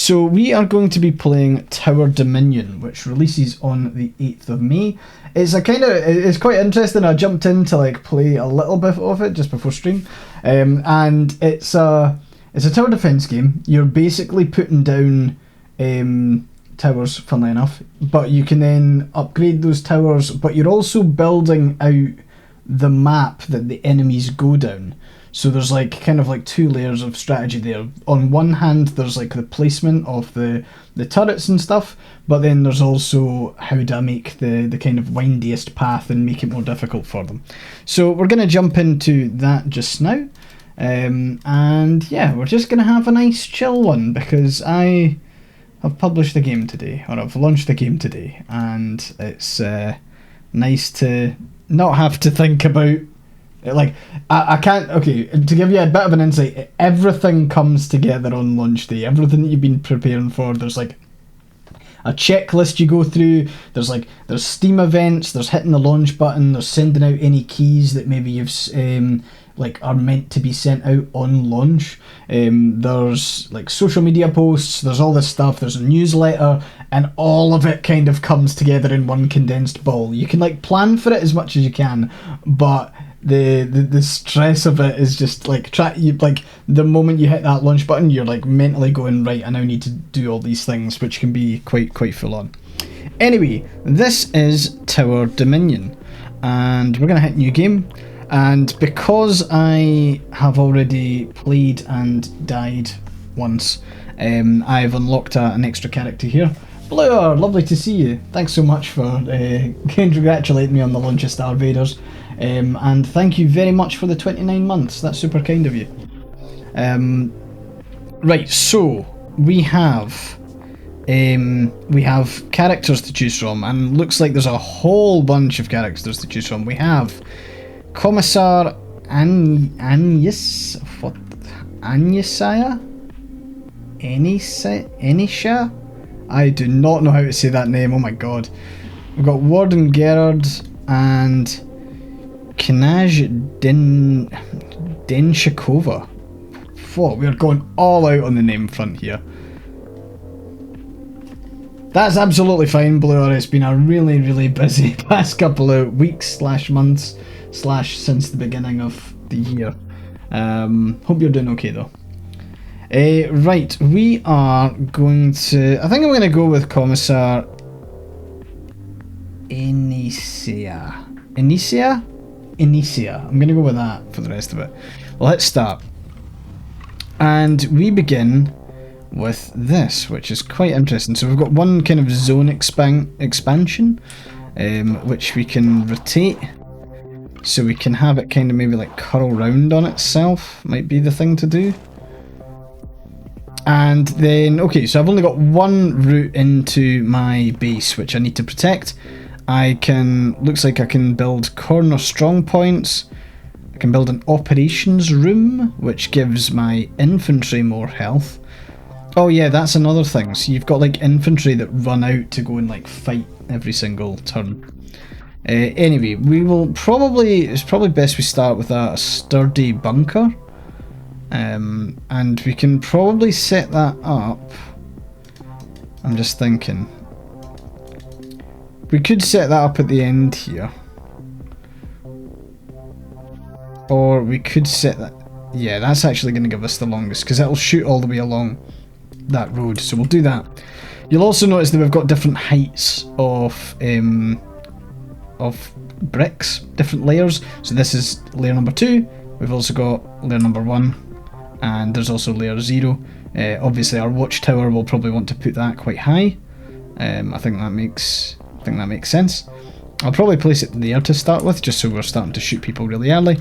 So we are going to be playing Tower Dominion, which releases on the 8th of May. It's quite interesting. I jumped in to like play a little bit of it just before stream, and it's a tower defense game. You're basically putting down towers, funnily enough, but you can then upgrade those towers. But you're also building out the map that the enemies go down. So there's like kind of like two layers of strategy there. On one hand, there's like the placement of the turrets and stuff, but then there's also how do I make the kind of windiest path and make it more difficult for them. So we're going to jump into that just now. And yeah, we're just going to have a nice chill one because I have published the game today, or I've launched the game today, and it's nice to not have to think about like I can't. Okay, to give you a bit of an insight, everything comes together on launch day. Everything that you've been preparing for, there's like a checklist you go through. There's Steam events. There's hitting the launch button. There's sending out any keys that maybe you've like are meant to be sent out on launch. There's like social media posts. There's all this stuff. There's a newsletter, and all of it kind of comes together in one condensed ball. You can like plan for it as much as you can, but the stress of it is just like the moment you hit that launch button, you're like mentally going, right, I now need to do all these things, which can be quite full on. Anyway, this is Tower Dominion, and we're gonna hit new game. And because I have already played and died once, I've unlocked an extra character here. Blur, lovely to see you. Thanks so much for congratulating me on the launch of Star Vaders. And thank you very much for the 29 months. That's super kind of you. Right, so we have characters to choose from, and looks like there's a whole bunch of characters to choose from. We have Commissar Anisha? I do not know how to say that name, oh my god. We've got Warden Gerard and Knaj Denshikova. Whoa, we're going all out on the name front here. That's absolutely fine, Blue. It's been a really busy past couple of weeks / months / since the beginning of the year. Hope you're doing okay though. Right, we are going to... I think I'm going to go with Commissar Inicia. I'm going to go with that for the rest of it. Well, let's start. And we begin with this, which is quite interesting. So we've got one kind of zone expansion, which we can rotate. So we can have it kind of maybe like curl round on itself, might be the thing to do. And then, okay, so I've only got one route into my base, which I need to protect. Looks like I can build corner strong points. I can build an operations room, which gives my infantry more health. Oh yeah, that's another thing. So you've got like infantry that run out to go and like fight every single turn. Anyway, it's probably best we start with a sturdy bunker. And we can probably set that up. I'm just thinking. We could set that up at the end here. Or we could set that... Yeah, that's actually going to give us the longest, because it'll shoot all the way along that road, so we'll do that. You'll also notice that we've got different heights of bricks, different layers. So this is layer number 2. We've also got layer number 1. And there's also layer 0. Obviously our watchtower will probably want to put that quite high. I think that makes sense. I'll probably place it there to start with, just so we're starting to shoot people really early.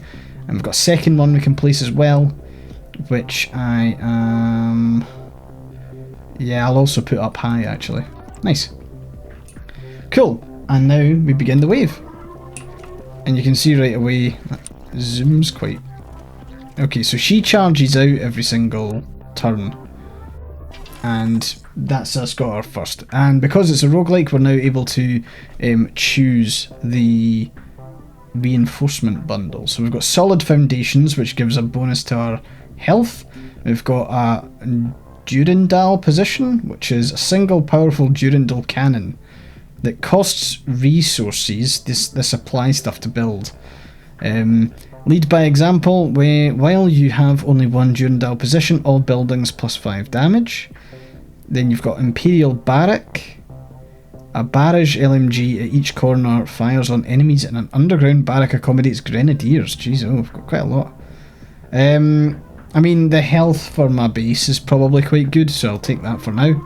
And we've got a second one we can place as well, which yeah, I'll also put up high actually. Nice. Cool. And now we begin the wave. And you can see right away that zooms quite. Okay, so she charges out every single turn, and that's us got our first. And because it's a roguelike, we're now able to choose the reinforcement bundle. So we've got solid foundations, which gives a bonus to our health. We've got a Durandal position, which is a single powerful Durandal cannon that costs resources. This supply stuff to build. Lead by example, where while you have only one Durandal position, all buildings +5 damage. Then you've got Imperial Barrack. A barrage LMG at each corner fires on enemies, and an underground barrack accommodates grenadiers. Jeez, oh, we've got quite a lot. I mean, the health for my base is probably quite good, so I'll take that for now.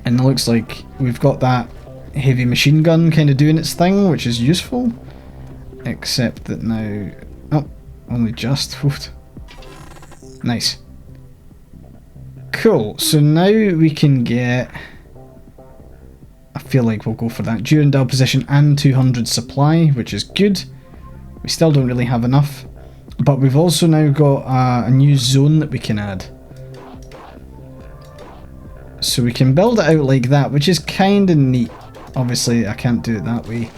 And it looks like we've got that heavy machine gun kind of doing its thing, which is useful. Except that now... Oh, only just. Nice. Cool, so now we can get... I feel like we'll go for that Durandal position and 200 supply, which is good. We still don't really have enough. But we've also now got a new zone that we can add. So we can build it out like that, which is kind of neat. Obviously, I can't do it that way.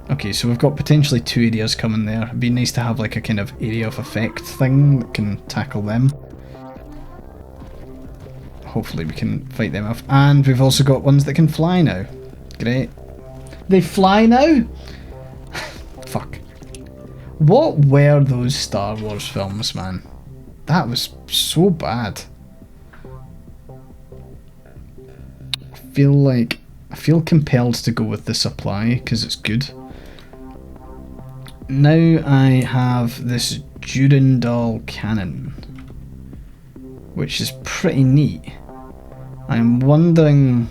Okay, so we've got potentially 2 areas coming there. It'd be nice to have like a kind of area of effect thing that can tackle them. Hopefully we can fight them off. And we've also got ones that can fly now. Great. They fly now? Fuck. What were those Star Wars films, man? That was so bad. I feel compelled to go with the supply because it's good. Now I have this Durandal cannon, which is pretty neat. I'm wondering,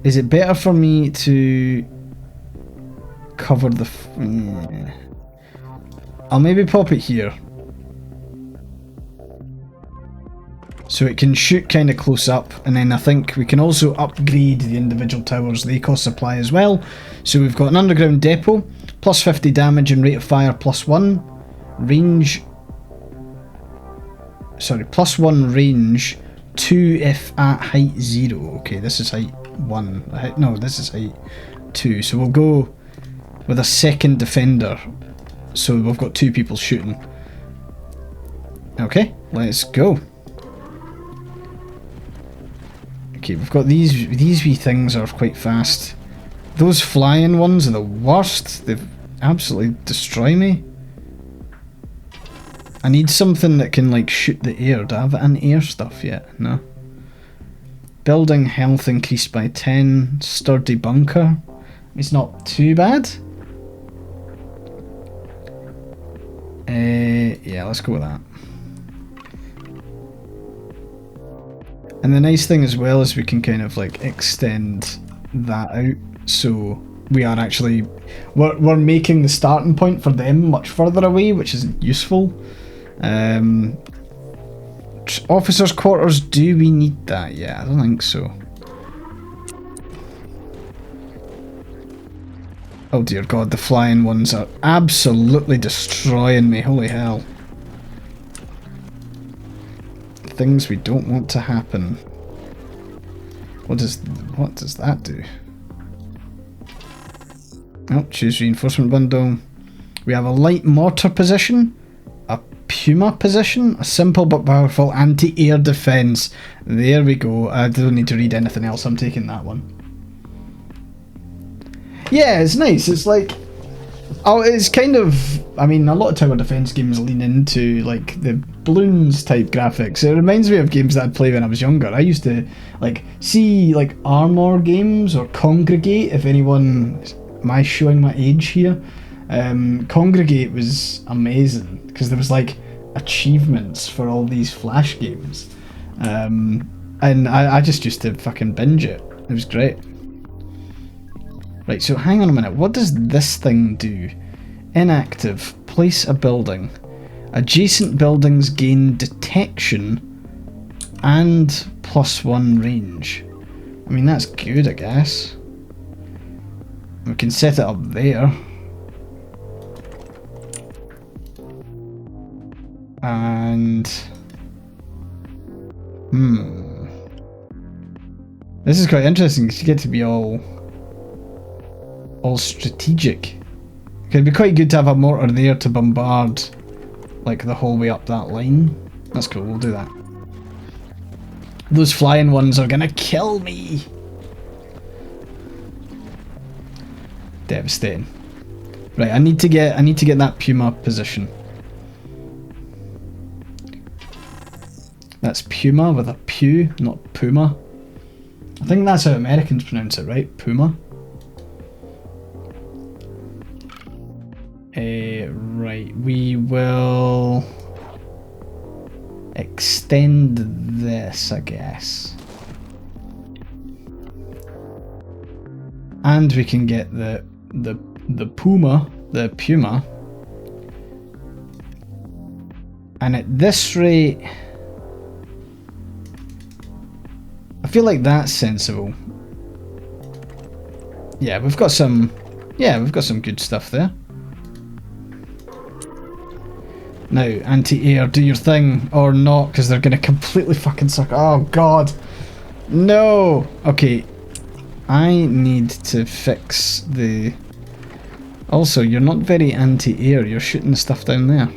is it better for me to cover the... I'll maybe pop it here. So it can shoot kind of close up, and then I think we can also upgrade the individual towers. They cost supply as well. So we've got an underground depot, plus 50 damage and rate of fire +1. Range... Sorry, +1 range, 2 if at height 0. Okay, this is height 1. No, this is height 2. So we'll go with a second defender. So we've got 2 people shooting. Okay, let's go. Okay, we've got these wee things are quite fast. Those flying ones are the worst. They absolutely destroy me. I need something that can like shoot the air. Do I have an air stuff yet? No. Building health increased by 10. Sturdy bunker. It's not too bad. Yeah, let's go with that. And the nice thing as well is we can kind of like extend that out, so we are actually we're making the starting point for them much further away, which is useful. Officers' quarters, do we need that? Yeah, I don't think so. Oh dear god, the flying ones are absolutely destroying me, holy hell. Things we don't want to happen. What does that do? Oh, choose reinforcement bundle. We have a light mortar position, a Puma position, a simple but powerful anti-air defense. There we go. I don't need to read anything else. I'm taking that one. Yeah, it's nice. It's like, oh, it's kind of, I mean, a lot of tower defense games lean into like the balloons type graphics. It reminds me of games that I'd play when I was younger. I used to like see like Armour games or Congregate. If anyone, am I showing my age here? Congregate was amazing because there was like achievements for all these Flash games, and I just used to fucking binge it. It was great. Right, so hang on a minute. What does this thing do? Inactive. Place a building. Adjacent buildings gain detection and +1 range. I mean, that's good, I guess. We can set it up there. And... This is quite interesting because you get to be all strategic. It'd be quite good to have a mortar there to bombard like the whole way up that line. That's cool, we'll do that. Those flying ones are gonna kill me. Devastating. Right, I need to get that Puma position. That's Puma with a Pew, not Puma. I think that's how Americans pronounce it, right? Puma. Right, we will extend this, I guess. And we can get the Puma, and at this rate, I feel like that's sensible. Yeah, we've got some good stuff there. Now, anti-air, do your thing, or not, because they're gonna completely fucking suck. Oh god, no. Okay, I need to fix the. Also, you're not very anti-air. You're shooting stuff down there.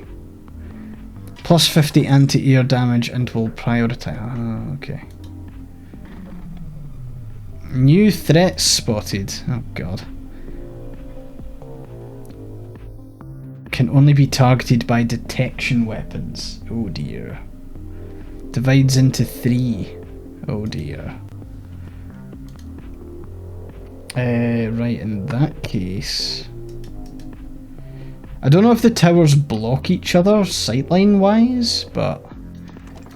Plus 50 anti-air damage, and will prioritize. Oh, okay. New threat spotted. Oh god. Can only be targeted by detection weapons. Oh dear. Divides into 3. Oh dear. Right, in that case, I don't know if the towers block each other sightline wise, but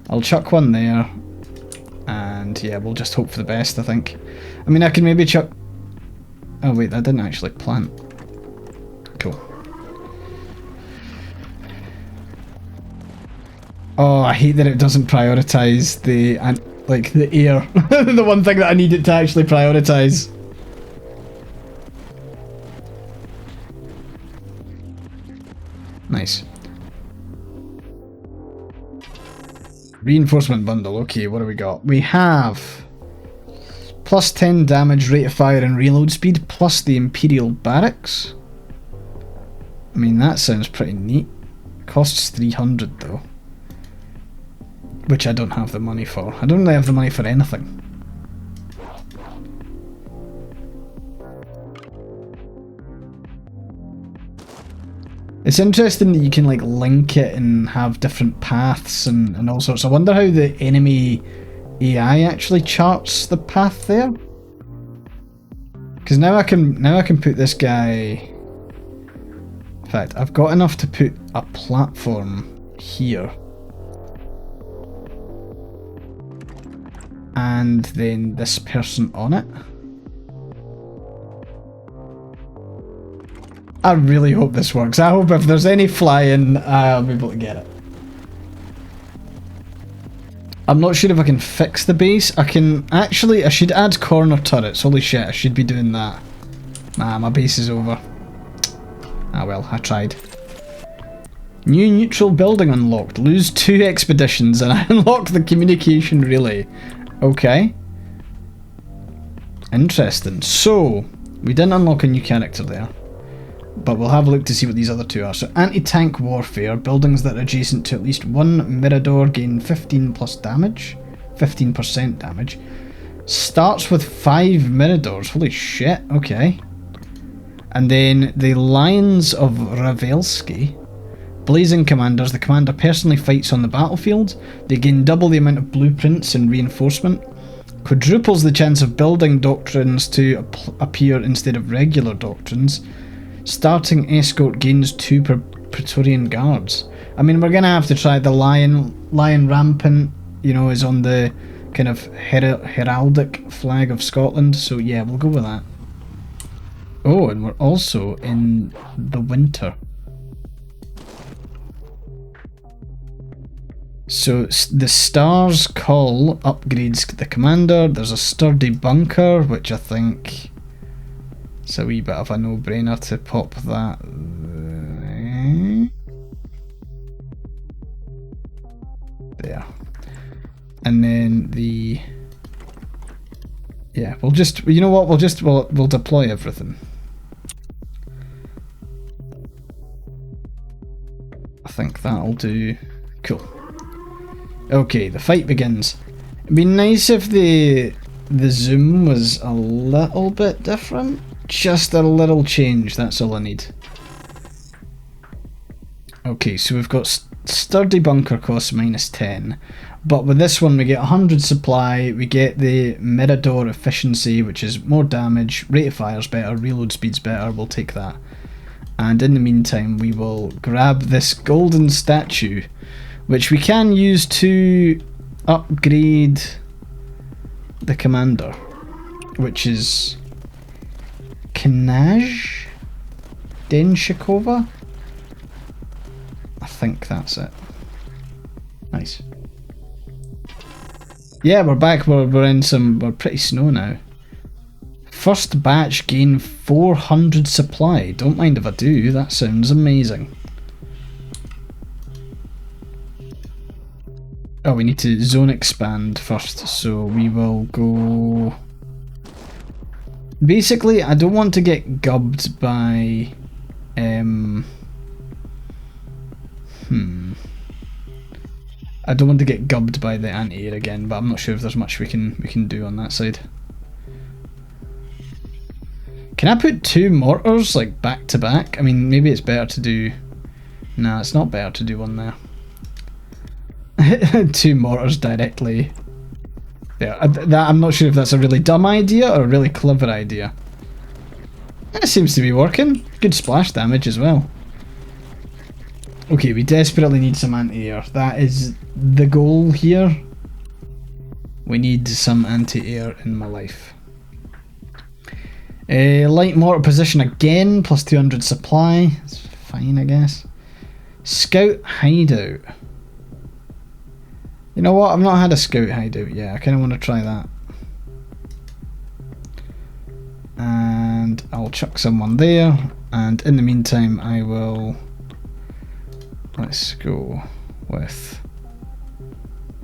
I'll chuck one there, and yeah, we'll just hope for the best, I think. I mean, I can maybe chuck. Oh wait, that didn't actually plant. Cool. Oh, I hate that it doesn't prioritize the like the air. The one thing that I need it to actually prioritize. Nice. Reinforcement bundle. Okay, what do we got? We have plus 10 damage, rate of fire and reload speed, plus the Imperial Barracks. I mean, that sounds pretty neat. Costs 300 though, which I don't have the money for. I don't really have the money for anything. It's interesting that you can like link it and have different paths and all sorts. I wonder how the enemy AI actually charts the path there. Because now I can put this guy. In fact, I've got enough to put a platform here. And then this person on it. I really hope this works. I hope if there's any flying, I'll be able to get it. I'm not sure if I can fix the base. I can actually, I should add corner turrets. Holy shit, I should be doing that. Nah, my base is over. Ah well, I tried. New neutral building unlocked. Lose 2 expeditions and I unlock the communication relay. Okay. Interesting. So, we didn't unlock a new character there. But we'll have a look to see what these other 2 are. So, anti-tank warfare. Buildings that are adjacent to at least 1 Mirador gain 15 plus damage. 15% damage. Starts with 5 Miradors. Holy shit, okay. And then the Lions of Ravelski. Blazing commanders. The commander personally fights on the battlefield. They gain double the amount of blueprints and reinforcement. Quadruples the chance of building doctrines to appear instead of regular doctrines. Starting escort gains 2 per Praetorian guards. I mean, we're gonna have to try the lion rampant, you know, is on the kind of heraldic flag of Scotland. So yeah, we'll go with that. Oh, and we're also in the winter. So the Stars Call upgrades the commander. There's a sturdy bunker, which I think it's a wee bit of a no-brainer to pop that there. And then the we'll just, you know what, we'll deploy everything. I think that'll do. Cool. Okay, the fight begins. It'd be nice if the zoom was a little bit different. Just a little change, that's all I need. Okay, so we've got sturdy bunker costs -10. But with this one we get 100 supply, we get the Mirador efficiency, which is more damage, rate of fire's better, reload speed's better, we'll take that. And in the meantime we will grab this golden statue, which we can use to upgrade the commander, which is Knaj Denshikova? I think that's it. Nice. Yeah, we're back. We're pretty snow now. First batch gain 400 supply. Don't mind if I do. That sounds amazing. Oh, we need to zone expand first, so we will go... Basically, I don't want to get gubbed by... I don't want to get gubbed by the anti-air again, but I'm not sure if there's much we can do on that side. Can I put 2 mortars like back to back? I mean, maybe it's better to do... Nah, it's not better to do one there. 2 mortars directly there. I'm not sure if that's a really dumb idea or a really clever idea. It seems to be working. Good splash damage as well. Okay, we desperately need some anti-air. That is the goal here. We need some anti-air in my life. Light mortar position again, plus 200 supply. It's fine, I guess. Scout hideout. You know what? I've not had a scout hideout yet. I kind of want to try that. And I'll chuck someone there. And in the meantime, I will... Let's go with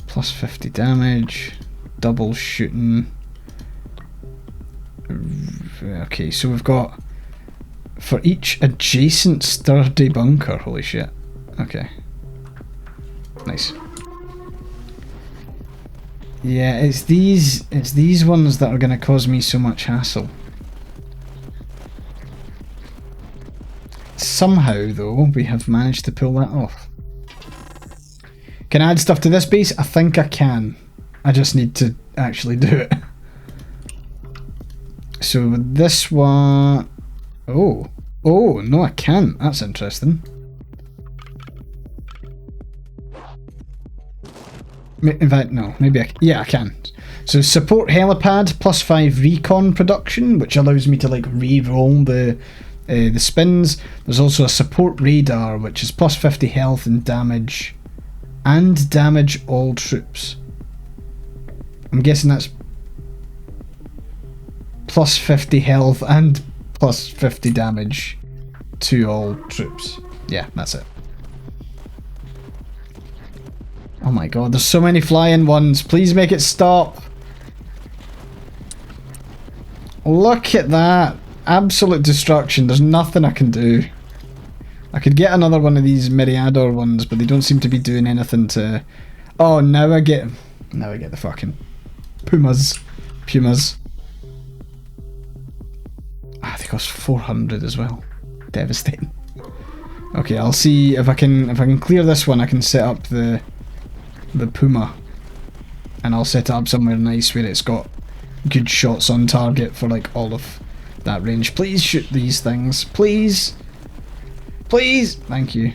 plus 50 damage, double shooting. Okay, so we've got for each adjacent sturdy bunker. Holy shit. Okay. Nice. Yeah, it's these ones that are going to cause me so much hassle. Somehow, though, we have managed to pull that off. Can I add stuff to this base? I think I can. I just need to actually do it. So with this one... Oh, no I can't. That's interesting. In fact, no, maybe yeah, I can. So support helipad, plus 5 recon production, which allows me to like re-roll the spins. There's also a support radar, which is plus 50 health and damage all troops. I'm guessing that's plus 50 health and plus 50 damage to all troops. Yeah, that's it. Oh my god, there's so many flying ones. Please make it stop. Look at that. Absolute destruction. There's nothing I can do. I could get another one of these Myriador ones, but they don't seem to be doing anything to... Oh, now I get the fucking Pumas. Ah, they cost 400 as well. Devastating. Okay, I'll see if I can clear this one. I can set up the Puma, and I'll set it up somewhere nice where it's got good shots on target for like all of that range. Please shoot these things, please. Thank you.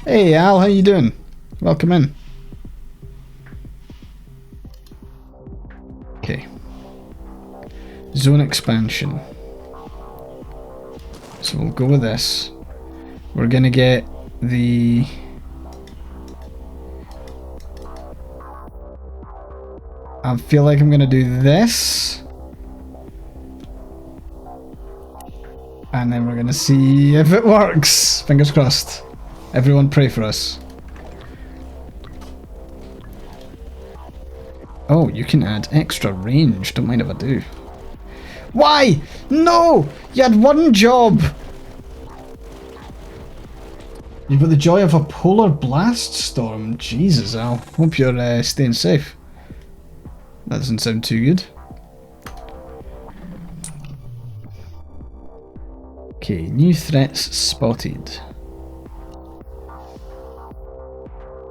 Hey Al, how you doing? Welcome in. Okay. Zone expansion. So we'll go with this. We're gonna get the... I feel like I'm gonna do this. And then we're gonna see if it works. Fingers crossed. Everyone pray for us. Oh, you can add extra range. Don't mind if I do. Why? No! You had one job! You've got the joy of a polar blast storm. Jesus, Al. Hope you're staying safe. That doesn't sound too good. Okay, new threats spotted.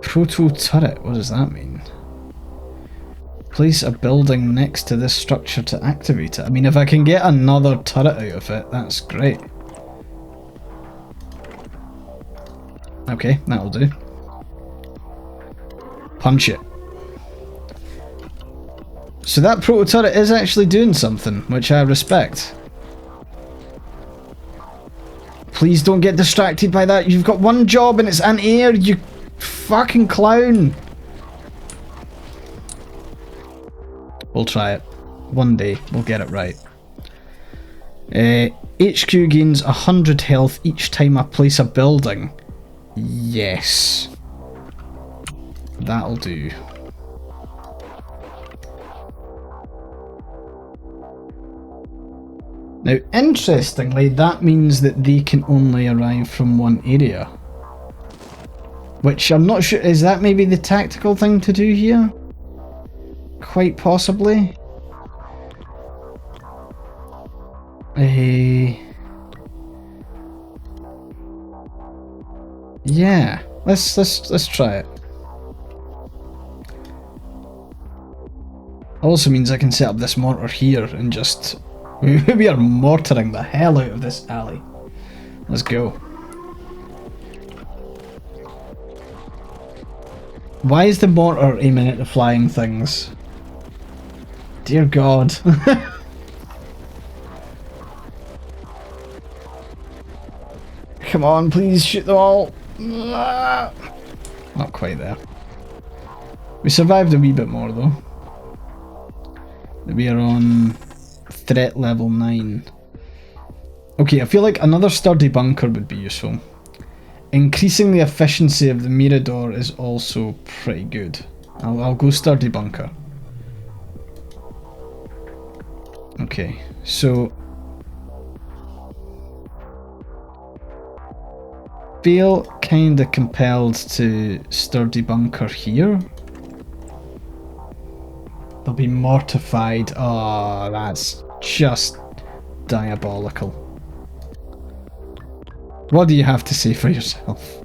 Proto turret, what does that mean? Place a building next to this structure to activate it. I mean, if I can get another turret out of it, that's great. Okay, that'll do. Punch it. So that proto turret is actually doing something, which I respect. Please don't get distracted by that. You've got one job and it's anti-air, you fucking clown. We'll try it. One day, we'll get it right. HQ gains 100 health each time I place a building. Yes. That'll do. Now, interestingly, that means that they can only arrive from one area. Which I'm not sure, is that maybe the tactical thing to do here? Quite possibly. Yeah, let's try it. Also means I can set up this mortar here and just we are mortaring the hell out of this alley. Let's go. Why is the mortar aiming at the flying things? Dear God. Come on, please shoot them all. Not quite there. We survived a wee bit more though. We are on threat level 9. Okay, I feel like another sturdy bunker would be useful. Increasing the efficiency of the Mirador is also pretty good. I'll go sturdy bunker. Okay, so feel kinda compelled to sturdy bunker here. They'll be mortified. Oh, that's just diabolical. What do you have to say for yourself?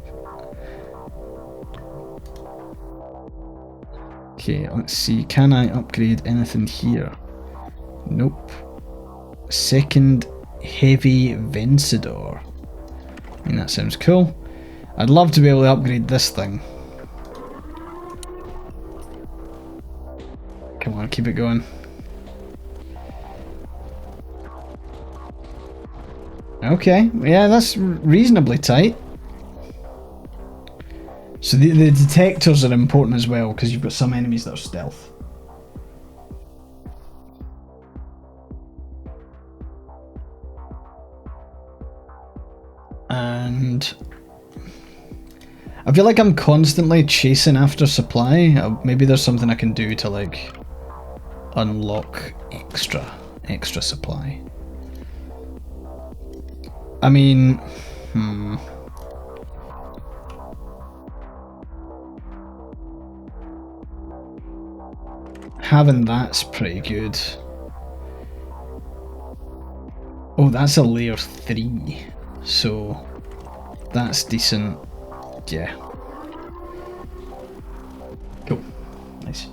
Okay, let's see. Can I upgrade anything here? Nope. Second heavy Vencedor. I mean, that sounds cool. I'd love to be able to upgrade this thing. Come on, keep it going. Okay, yeah, that's reasonably tight. So the detectors are important as well, because you've got some enemies that are stealth. And I feel like I'm constantly chasing after supply. Maybe there's something I can do to like unlock extra supply. I mean, having that's pretty good. Oh, that's a layer 3, so that's decent. Yeah. Cool. Nice.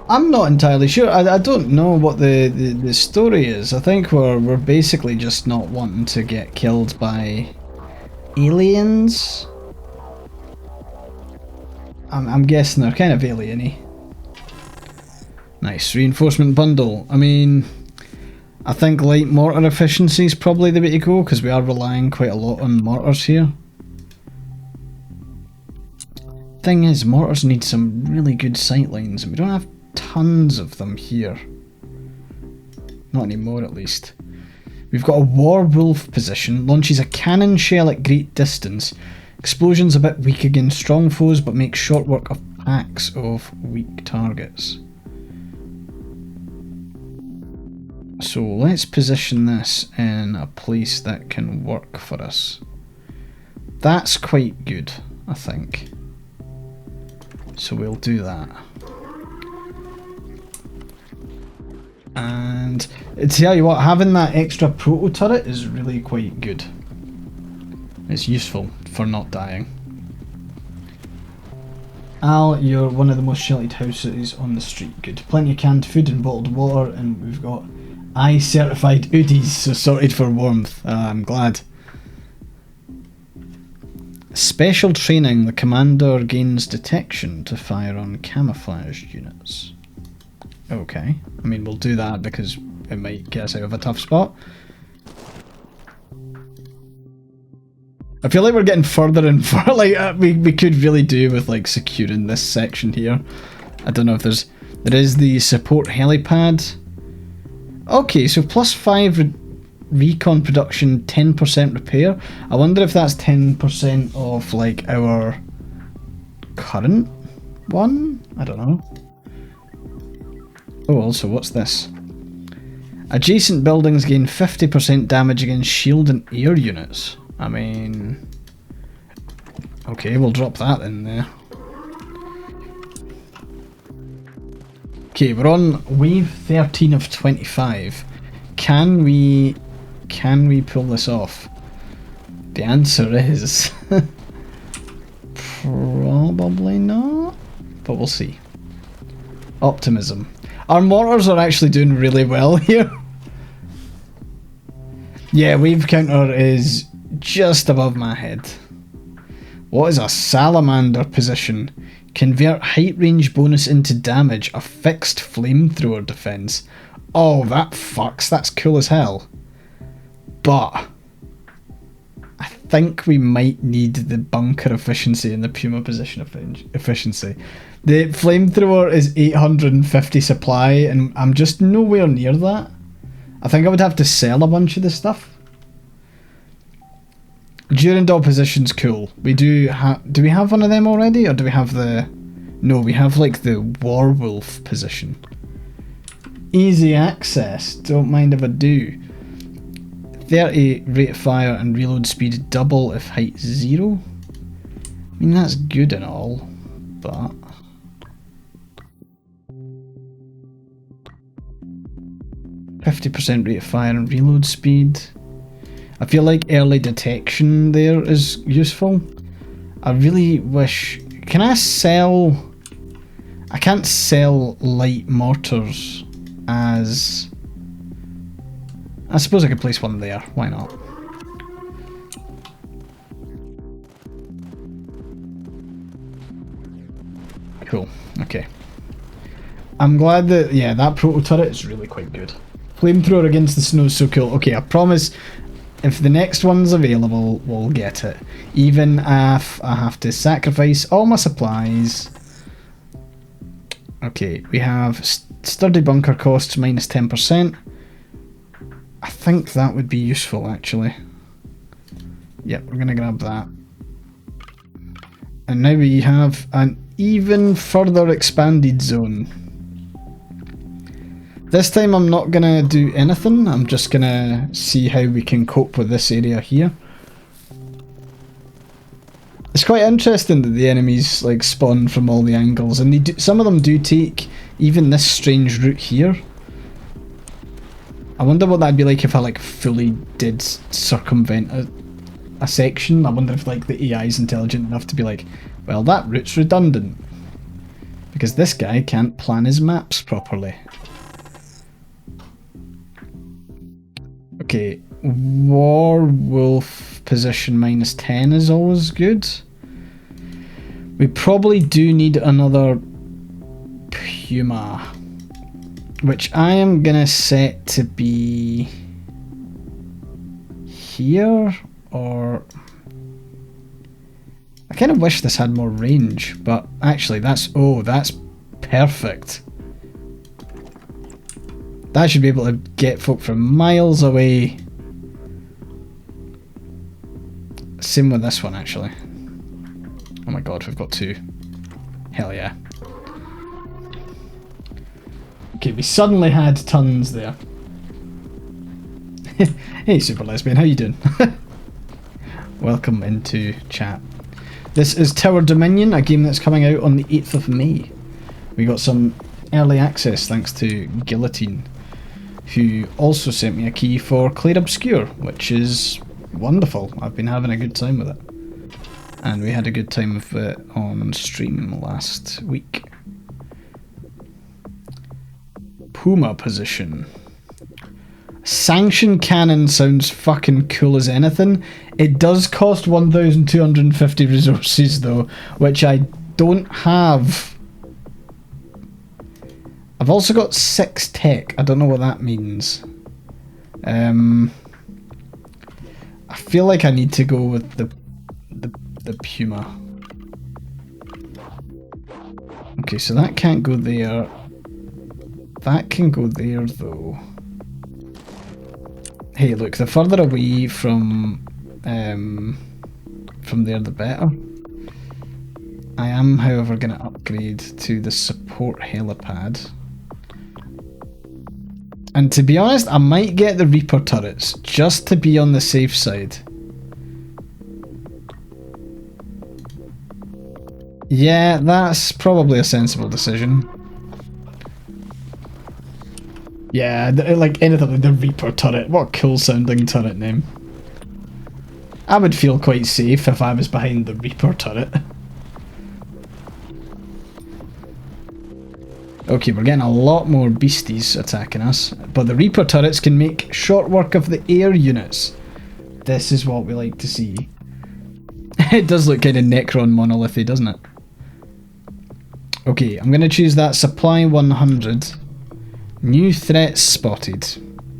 I'm not entirely sure. I don't know what the story is. I think we're basically just not wanting to get killed by aliens. I'm guessing they're kind of alien-y. Nice. Reinforcement bundle. I mean, I think light mortar efficiency is probably the way to go, because we are relying quite a lot on mortars here. Thing is, mortars need some really good sightlines, and we don't have tons of them here. Not anymore, at least. We've got a Warwolf position, launches a cannon shell at great distance. Explosion's a bit weak against strong foes, but makes short work of packs of weak targets. So let's position this in a place that can work for us. That's quite good, I think. So we'll do that. And to tell you what, having that extra proto turret is really quite good. It's useful for not dying. Al, you're one of the most sheltered houses on the street. Good. Plenty of canned food and bottled water, and we've got Aye certified hoodies, so sorted for warmth. I'm glad. Special training. The commander gains detection to fire on camouflaged units. Okay. I mean, we'll do that because it might get us out of a tough spot. I feel like we're getting further and further. Like we could really do with like securing this section here. I don't know if there is the support helipad. Okay, so +5 recon production, 10% repair. I wonder if that's 10% of like our current one? I don't know. Oh, also, what's this? Adjacent buildings gain 50% damage against shield and air units. I mean... Okay, we'll drop that in there. Okay, we're on wave 13 of 25. Can we pull this off? The answer is... probably not, but we'll see. Optimism. Our mortars are actually doing really well here. Yeah, wave counter is just above my head. What is a salamander position? Convert height range bonus into damage. A fixed flamethrower defense. Oh, that fucks. That's cool as hell. But I think we might need the bunker efficiency and the Puma position efficiency. The flamethrower is 850 supply, and I'm just nowhere near that. I think I would have to sell a bunch of this stuff. Durandal position's cool. We do we have one of them already, or do we have the... No, we have like the Warwolf position. Easy access, don't mind if I do. 30 rate of fire and reload speed double if height 0. I mean, that's good and all, but... %50 rate of fire and reload speed. I feel like early detection there is useful. I really wish... Can I sell... I can't sell light mortars as... I suppose I could place one there. Why not? Cool. Okay. I'm glad that... Yeah, that proto turret is really quite good. Flamethrower against the snow is so cool. Okay, I promise... If the next one's available, we'll get it. Even if I have to sacrifice all my supplies. Okay, we have sturdy bunker costs minus 10%. I think that would be useful, actually. Yep, we're going to grab that. And now we have an even further expanded zone. This time I'm not going to do anything, I'm just going to see how we can cope with this area here. It's quite interesting that the enemies like spawn from all the angles, and they do, some of them do take even this strange route here. I wonder what that'd be like if I like fully did circumvent a section. I wonder if like the AI is intelligent enough to be like, well, that route's redundant. Because this guy can't plan his maps properly. Okay, Warwolf position minus 10 is always good. We probably do need another Puma, which I am gonna set to be here, or I kind of wish this had more range, but actually that's perfect. That should be able to get folk from miles away. Same with this one, actually. Oh my god, we've got two. Hell yeah. Okay, we suddenly had tons there. Hey, Super Lesbian, how you doing? Welcome into chat. This is Tower Dominion, a game that's coming out on the 8th of May. We got some early access thanks to Guillotine, who also sent me a key for Clair Obscure, which is wonderful. I've been having a good time with it. And we had a good time with it on stream last week. Puma position. Sanction cannon sounds fucking cool as anything. It does cost 1,250 resources though, which I don't have. I've also got 6 tech. I don't know what that means. I feel like I need to go with the Puma. Okay, so that can't go there. That can go there though. Hey, look, the further away from there, the better. I am, however, going to upgrade to the support helipad. And to be honest, I might get the Reaper turrets, just to be on the safe side. Yeah, that's probably a sensible decision. Yeah, like anything like the Reaper turret. What a cool sounding turret name. I would feel quite safe if I was behind the Reaper turret. Okay, we're getting a lot more beasties attacking us, but the Reaper turrets can make short work of the air units. This is what we like to see. It does look kind of Necron monolithy, doesn't it? Okay, I'm going to choose that supply 100. New threat spotted.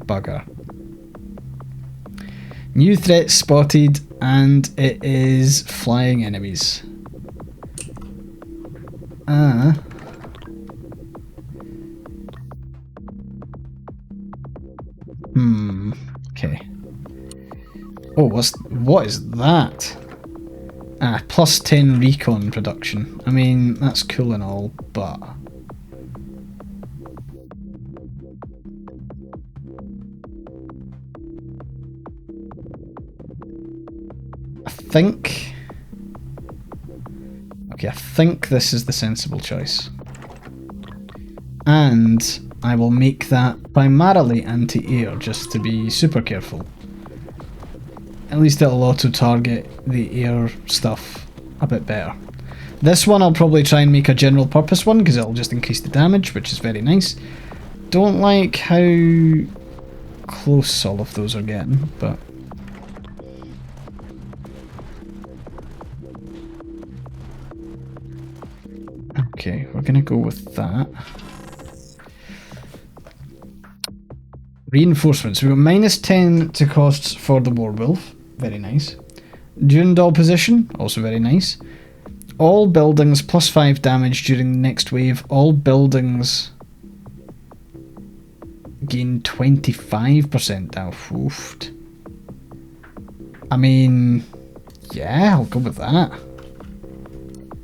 Bugger. New threat spotted, and it is flying enemies. Okay. Oh, what is that? Plus 10 recon production. I mean, that's cool and all, but I think this is the sensible choice. And I will make that primarily anti-air, just to be super careful. At least it'll auto-target the air stuff a bit better. This one I'll probably try and make a general purpose one, because it'll just increase the damage, which is very nice. Don't like how close all of those are getting, but okay, we're gonna go with that. Reinforcements. We've got minus 10 to costs for the Warwolf. Very nice. Durandal position. Also very nice. All buildings plus 5 damage during the next wave. All buildings gain 25% down. Oofed. I mean, yeah, I'll go with that.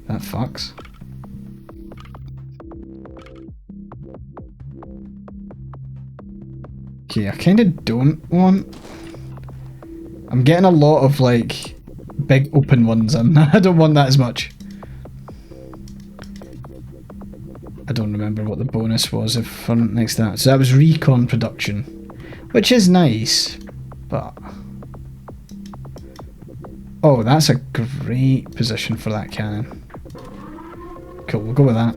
That fucks. Okay, I kind of don't want... I'm getting a lot of, like, big open ones in. I don't want that as much. I don't remember what the bonus was for next to that. So that was recon production, which is nice, but... Oh, that's a great position for that cannon. Cool, we'll go with that.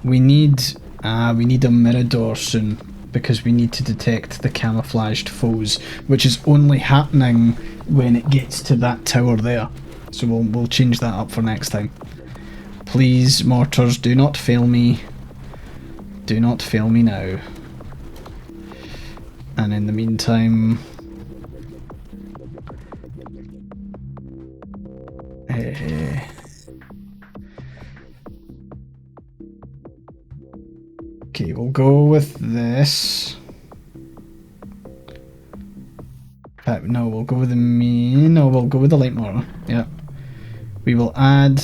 We need a Mirador soon, because we need to detect the camouflaged foes, which is only happening when it gets to that tower there. So we'll change that up for next time. Please, mortars, do not fail me. Do not fail me now. And in the meantime... Okay, we'll go with this. No, we'll go with the we'll go with the light mortar. Yeah. We will add...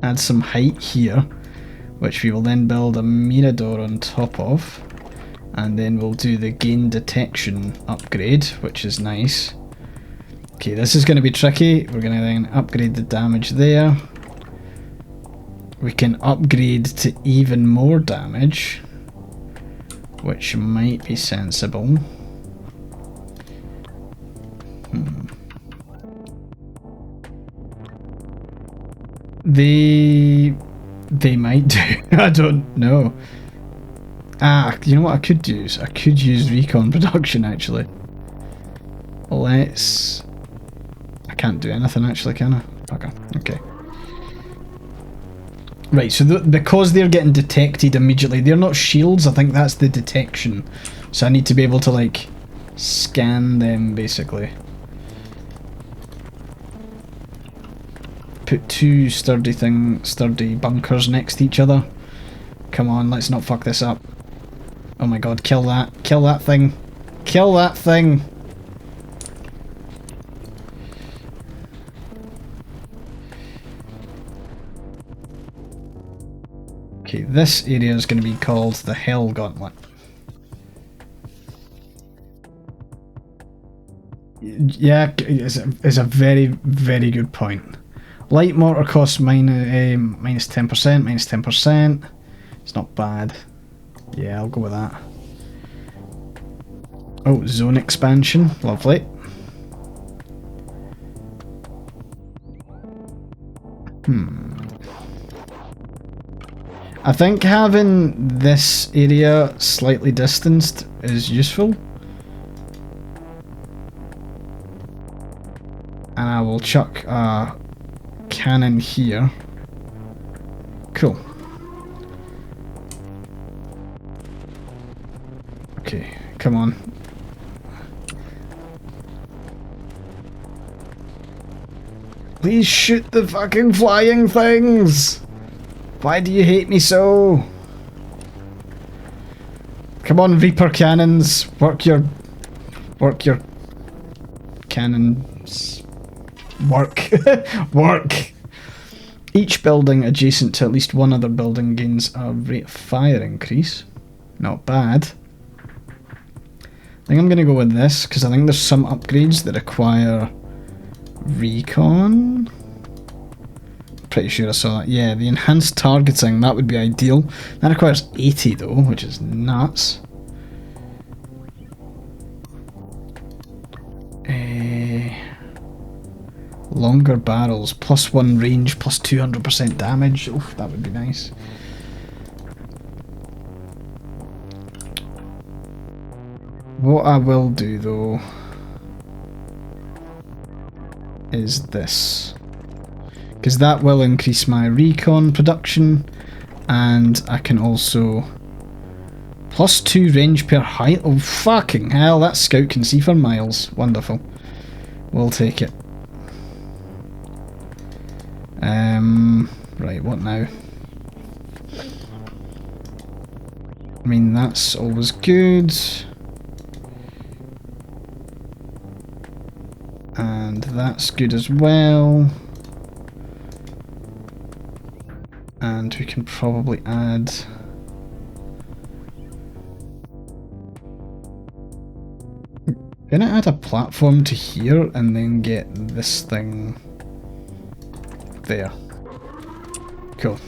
add some height here, which we will then build a mirador on top of, and then we'll do the gain detection upgrade, which is nice. Okay, this is going to be tricky. We're going to then upgrade the damage there. We can upgrade to even more damage, which might be sensible. They might do. I don't know. Ah, you know what I could do? I could use recon production actually. Let's... I can't do anything actually, can I? Okay. Right, so because they're getting detected immediately, they're not shields, I think that's the detection. So I need to be able to like scan them basically. Put two sturdy bunkers next to each other. Come on, let's not fuck this up. Oh my god, kill that thing. Kill that thing. Okay, this area is going to be called the Hell Gauntlet. Yeah, it's a very, very good point. Light mortar costs minus 10%. It's not bad. Yeah, I'll go with that. Oh, zone expansion. Lovely. I think having this area slightly distanced is useful. And I will chuck a cannon here. Cool. Okay, come on. Please shoot the fucking flying things! Why do you hate me so? Come on, Reaper cannons, work your cannons. Work. Each building adjacent to at least one other building gains a rate of fire increase. Not bad. I think I'm going to go with this because I think there's some upgrades that require recon. Pretty sure I saw that. Yeah, the enhanced targeting, that would be ideal. That requires 80 though, which is nuts. Longer barrels, +1 range, plus 200% damage. Oof, that would be nice. What I will do though is this, because that will increase my recon production, and I can also +2 range per height. Oh fucking hell, that scout can see for miles. Wonderful. We'll take it. Right, what now? I mean, that's always good. And that's good as well. And we can probably add... I'm gonna add a platform to here and then get this thing there. Cool.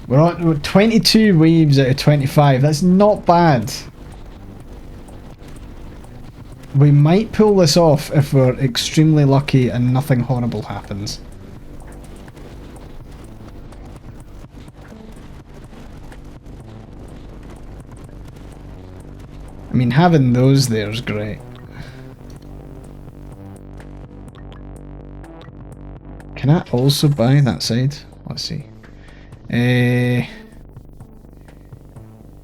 We're 22 waves out of 25. That's not bad. We might pull this off if we're extremely lucky and nothing horrible happens. I mean, having those there is great. Can I also buy that side? Let's see.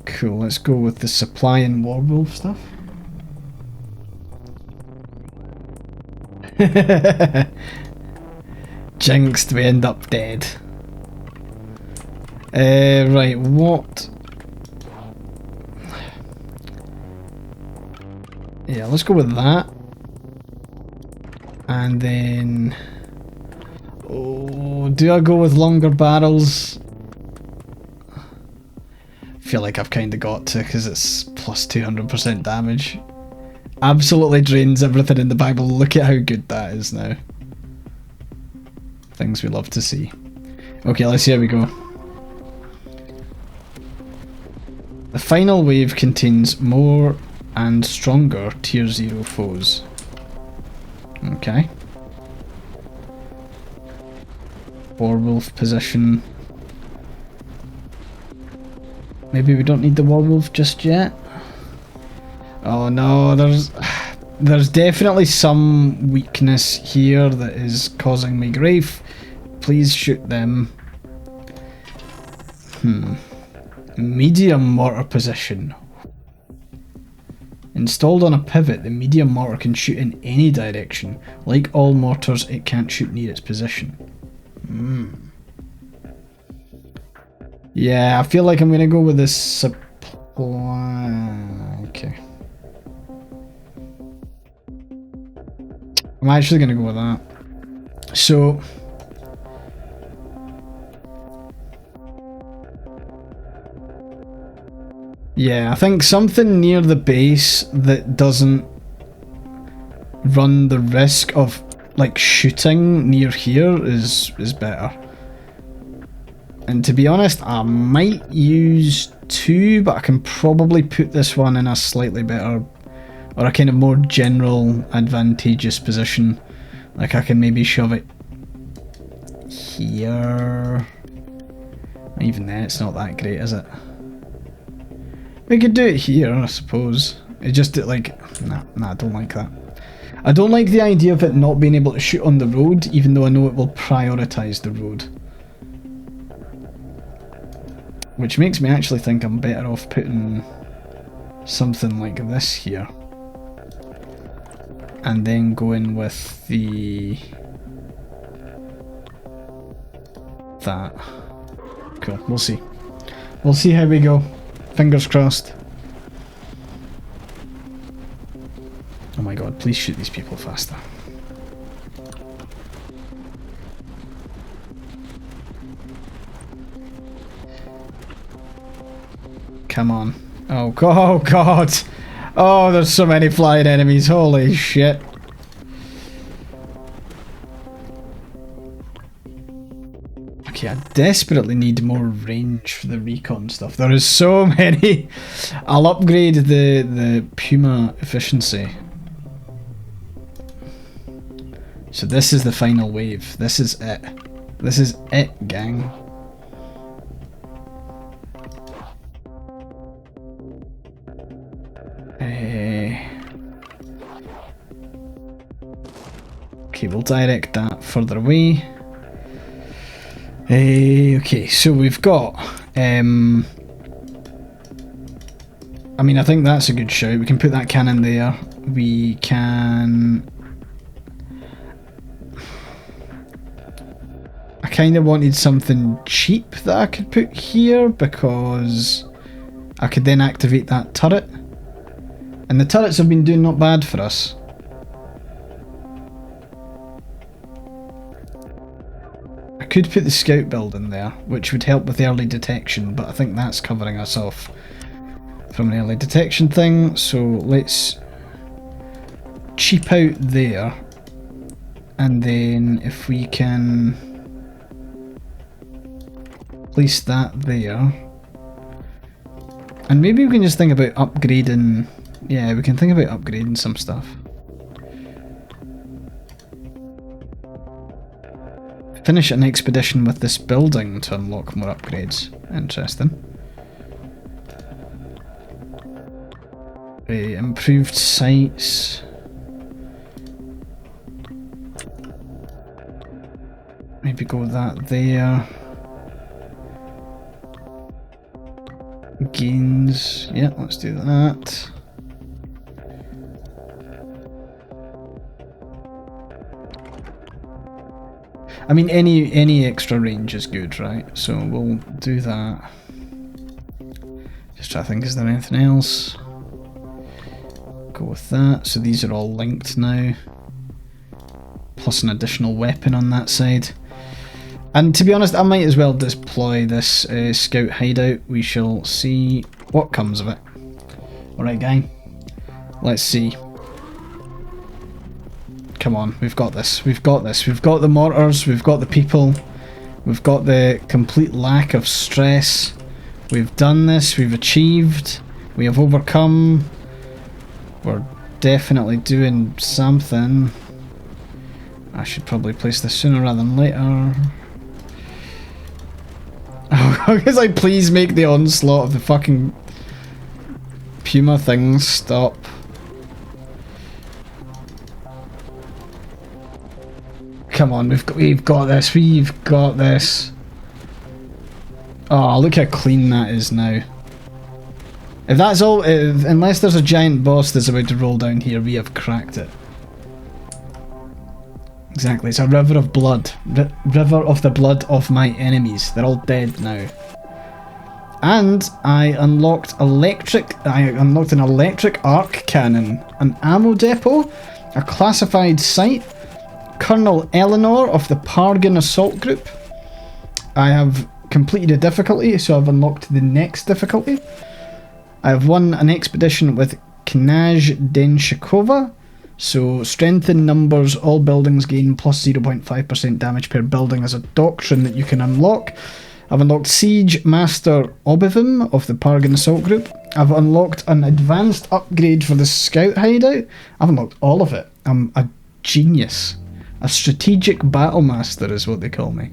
Cool, let's go with the supply and werewolf stuff. Jinxed, we end up dead. Right, what? Yeah, let's go with that. And then... Oh, do I go with longer barrels? I feel like I've kind of got to, because it's plus 200% damage. Absolutely drains everything in the Bible. Look at how good that is now. Things we love to see. Okay, let's see how we go. The final wave contains more and stronger tier 0 foes. Okay. Warwolf position. Maybe we don't need the Warwolf just yet. Oh no, there's definitely some weakness here that is causing me grief. Please shoot them. Medium mortar position. Installed on a pivot, the medium mortar can shoot in any direction. Like all mortars, it can't shoot near its position. Yeah, I feel like I'm gonna go with this supply. Okay. I'm actually gonna go with that. So yeah, I think something near the base that doesn't run the risk of like shooting near here is better. And to be honest, I might use 2, but I can probably put this one in a slightly better, or a kind of more general advantageous position. Like I can maybe shove it here. Even then, it's not that great, is it? We could do it here, I suppose. It just like, nah, I don't like that. I don't like the idea of it not being able to shoot on the road, even though I know it will prioritise the road. Which makes me actually think I'm better off putting something like this here. And then going with the... that. Cool, we'll see. We'll see how we go. Fingers crossed. Oh my god, please shoot these people faster. Come on. Oh god. Oh, there's so many flying enemies. Holy shit. Okay, I desperately need more range for the recon stuff. There is so many. I'll upgrade the Puma efficiency. So this is the final wave. This is it. This is it, gang. Okay, we'll direct that further away. Okay, so we've got... I mean, I think that's a good shout. We can put that cannon there. We can... I kind of wanted something cheap that I could put here, because I could then activate that turret. And the turrets have been doing not bad for us. I could put the scout building there, which would help with early detection, but I think that's covering us off from an early detection thing, so let's cheap out there, and then if we can place that there, and maybe we can just think about upgrading. Yeah, we can think about upgrading some stuff. Finish an expedition with this building to unlock more upgrades. Interesting. Improved sights. Maybe go that there. Gains. Yeah, let's do that. I mean, any extra range is good, right? So we'll do that. Just try to think, is there anything else? Go with that. So these are all linked now. Plus an additional weapon on that side. And to be honest, I might as well deploy this scout hideout. We shall see what comes of it. Alright, gang. Let's see. Come on, we've got this. We've got this. We've got the mortars. We've got the people. We've got the complete lack of stress. We've done this. We've achieved. We have overcome. We're definitely doing something. I should probably place this sooner rather than later. Oh, because like, please make the onslaught of the fucking Puma things stop. Come on, we've got this. We've got this. Oh, look how clean that is now. If that's all, unless there's a giant boss that's about to roll down here, we have cracked it. Exactly, it's a river of blood. River of the blood of my enemies. They're all dead now. And I unlocked an electric arc cannon, an ammo depot, a classified site, Colonel Eleanor of the Pargan Assault Group. I have completed a difficulty, so I've unlocked the next difficulty. I have won an expedition with Knaj Denshikova. So, strength in numbers, all buildings gain plus 0.5% damage per building as a doctrine that you can unlock. I've unlocked Siege Master Obivim of the Pargan Assault Group. I've unlocked an advanced upgrade for the Scout Hideout. I've unlocked all of it. I'm a genius. A strategic battle master is what they call me.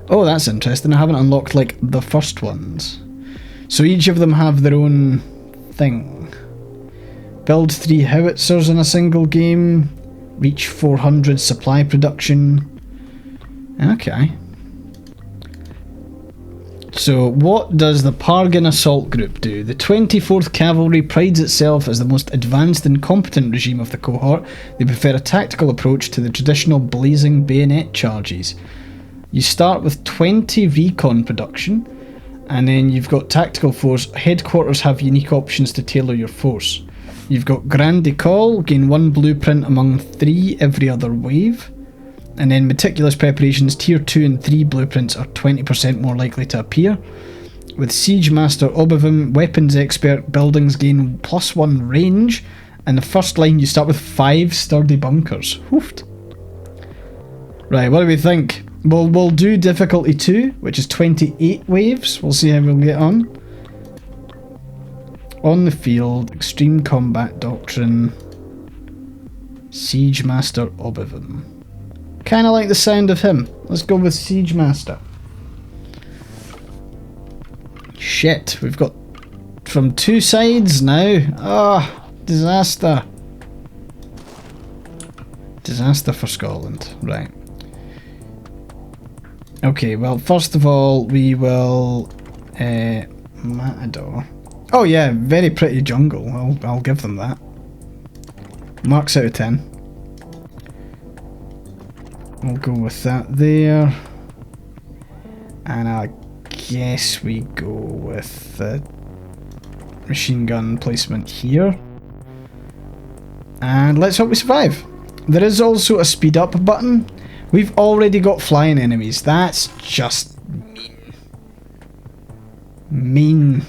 Oh, that's interesting. I haven't unlocked, like, the first ones. So each of them have their own thing. Build 3 howitzers in a single game. Reach 400 supply production. Okay. So what does the Pargan Assault Group do? The 24th Cavalry prides itself as the most advanced and competent regime of the cohort. They prefer a tactical approach to the traditional blazing bayonet charges. You start with 20 recon production, and then you've got tactical force. Headquarters have unique options to tailor your force. You've got Grand Decall, gain 1 blueprint among 3 every other wave. And then Meticulous Preparations, tier 2 and 3 blueprints are 20% more likely to appear. With Siege Master Obivim, Weapons Expert, buildings gain +1 range. And the first line you start with 5 sturdy bunkers. Hoofed. Right, what do we think? We'll do difficulty 2, which is 28 waves. We'll see how we'll get on. On the field, Extreme Combat Doctrine, Siege Master Obivim. Kinda like the sound of him. Let's go with Siege Master. Shit, we've got from 2 sides now. Ah, oh, disaster. Disaster for Scotland. Right. Okay, well, first of all, we will... Matador. Oh yeah, very pretty jungle. I'll give them that. Marks out of 10. We'll go with that there. And I guess we go with the machine gun placement here. And let's hope we survive. There is also a speed up button. We've already got flying enemies. That's just mean. Mean.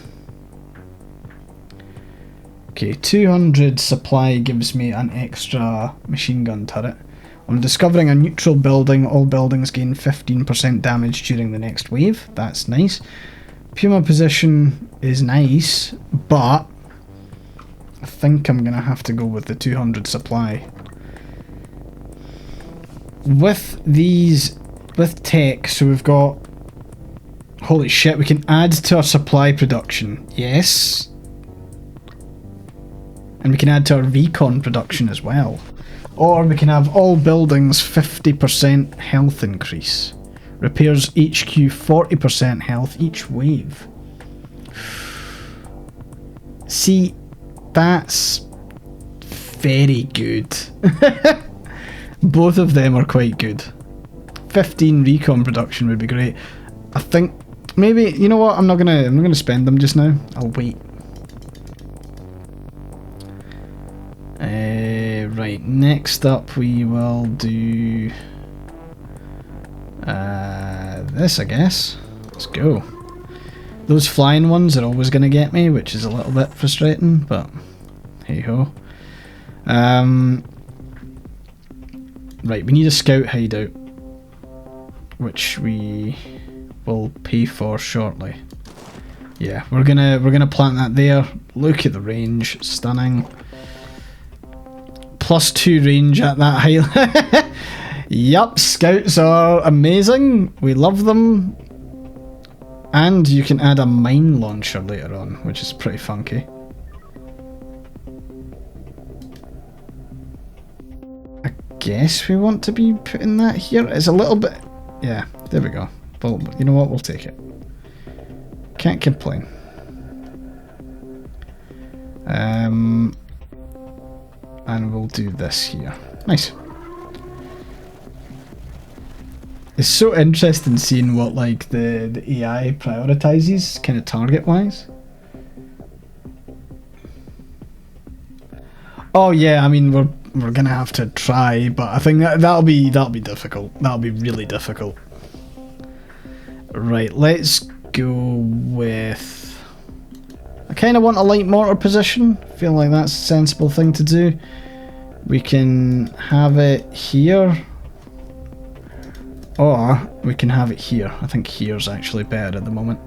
Okay, 200 supply gives me an extra machine gun turret. On discovering a neutral building, all buildings gain 15% damage during the next wave. That's nice. Puma position is nice, but I think I'm going to have to go with the 200 supply. With these, with tech, so we've got... Holy shit, we can add to our supply production. Yes. And we can add to our recon production as well. Or we can have all buildings 50% health increase. Repairs HQ 40% health each wave. See, that's very good. Both of them are quite good. 15 recon production would be great. I think maybe, you know what, I'm not gonna spend them just now. I'll wait. Right, next up we will do This, I guess. Let's go. Those flying ones are always going to get me, which is a little bit frustrating, but hey ho. Right, we need a scout hideout, which we will pay for shortly. Yeah, we're gonna plant that there. Look at the range, stunning. +2 range at that height. Yup, scouts are amazing. We love them. And you can add a mine launcher later on, which is pretty funky. I guess we want to be putting that here. It's a little bit... Yeah, there we go. Well, you know what? We'll take it. Can't complain. And we'll do this here. Nice. It's so interesting seeing what like the AI prioritizes kind of target wise. Oh yeah, I mean we're gonna have to try, but I think that'll be difficult. That'll be really difficult. Right, let's go with... I kind of want a light mortar position. Feel like that's a sensible thing to do. We can have it here. Or we can have it here. I think here's actually better at the moment.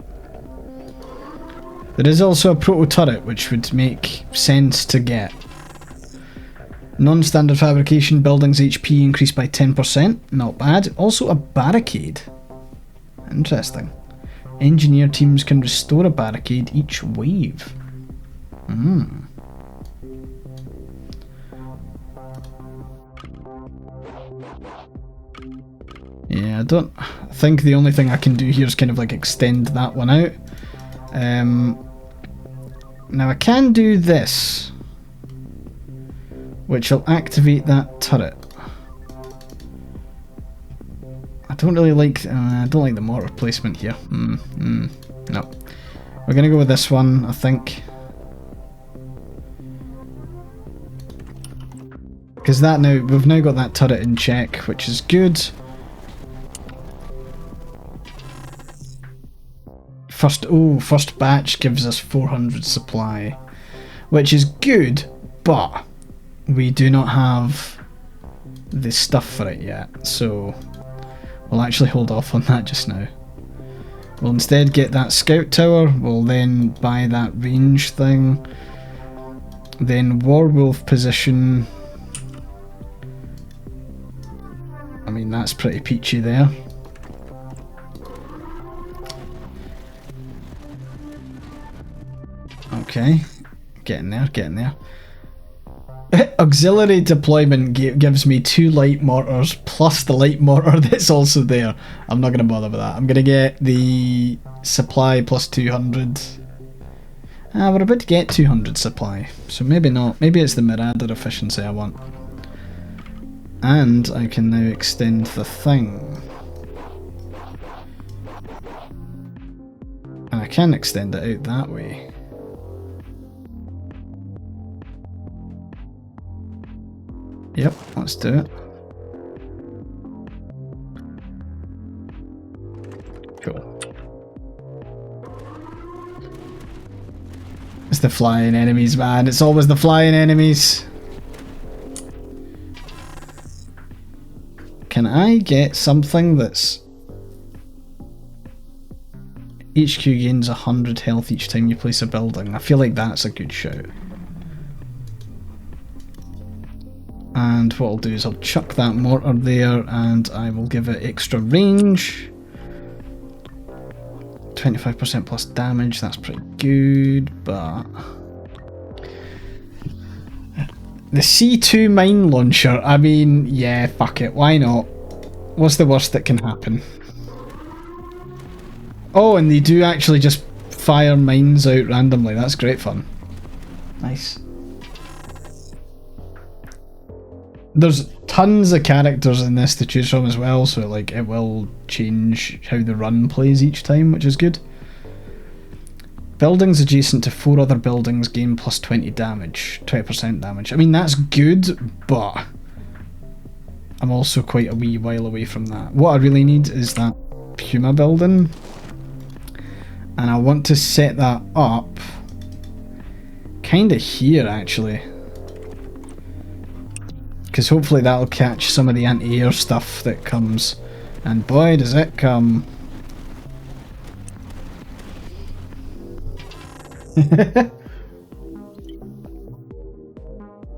There is also a proto turret which would make sense to get. Non-standard fabrication, buildings HP increased by 10%. Not bad. Also a barricade. Interesting. Engineer teams can restore a barricade each wave. Yeah, I don't think the only thing I can do here is kind of like extend that one out. Now I can do this, which will activate that turret. I don't really like, I don't like the mortar placement here. No. We're gonna go with this one, I think. Because that now, we've now got that turret in check, which is good. First batch gives us 400 supply, which is good, but we do not have the stuff for it yet, so we'll actually hold off on that just now. We'll instead get that scout tower, we'll then buy that range thing, then werewolf position. I mean, that's pretty peachy there. Okay, getting there, getting there. Auxiliary deployment gives me 2 light mortars plus the light mortar that's also there. I'm not going to bother with that. I'm going to get the supply plus 200. We're about to get 200 supply, so maybe not. Maybe it's the Marauder efficiency I want. And I can now extend the thing. And I can extend it out that way. Yep, let's do it. Cool. It's the flying enemies, man. It's always the flying enemies. Can I get something that's... HQ gains 100 health each time you place a building? I feel like that's a good shout. And what I'll do is I'll chuck that mortar there and I will give it extra range. 25% plus damage, that's pretty good, but... The C2 mine launcher, I mean, yeah, fuck it, why not? What's the worst that can happen? Oh, and they do actually just fire mines out randomly, that's great fun. Nice. There's tons of characters in this to choose from as well, so like it will change how the run plays each time, which is good. Buildings adjacent to 4 other buildings gain plus 20 damage, 20% damage. I mean, that's good, but I'm also quite a wee while away from that. What I really need is that Puma building, and I want to set that up kind of here actually, because hopefully that'll catch some of the anti-air stuff that comes, and boy does it come.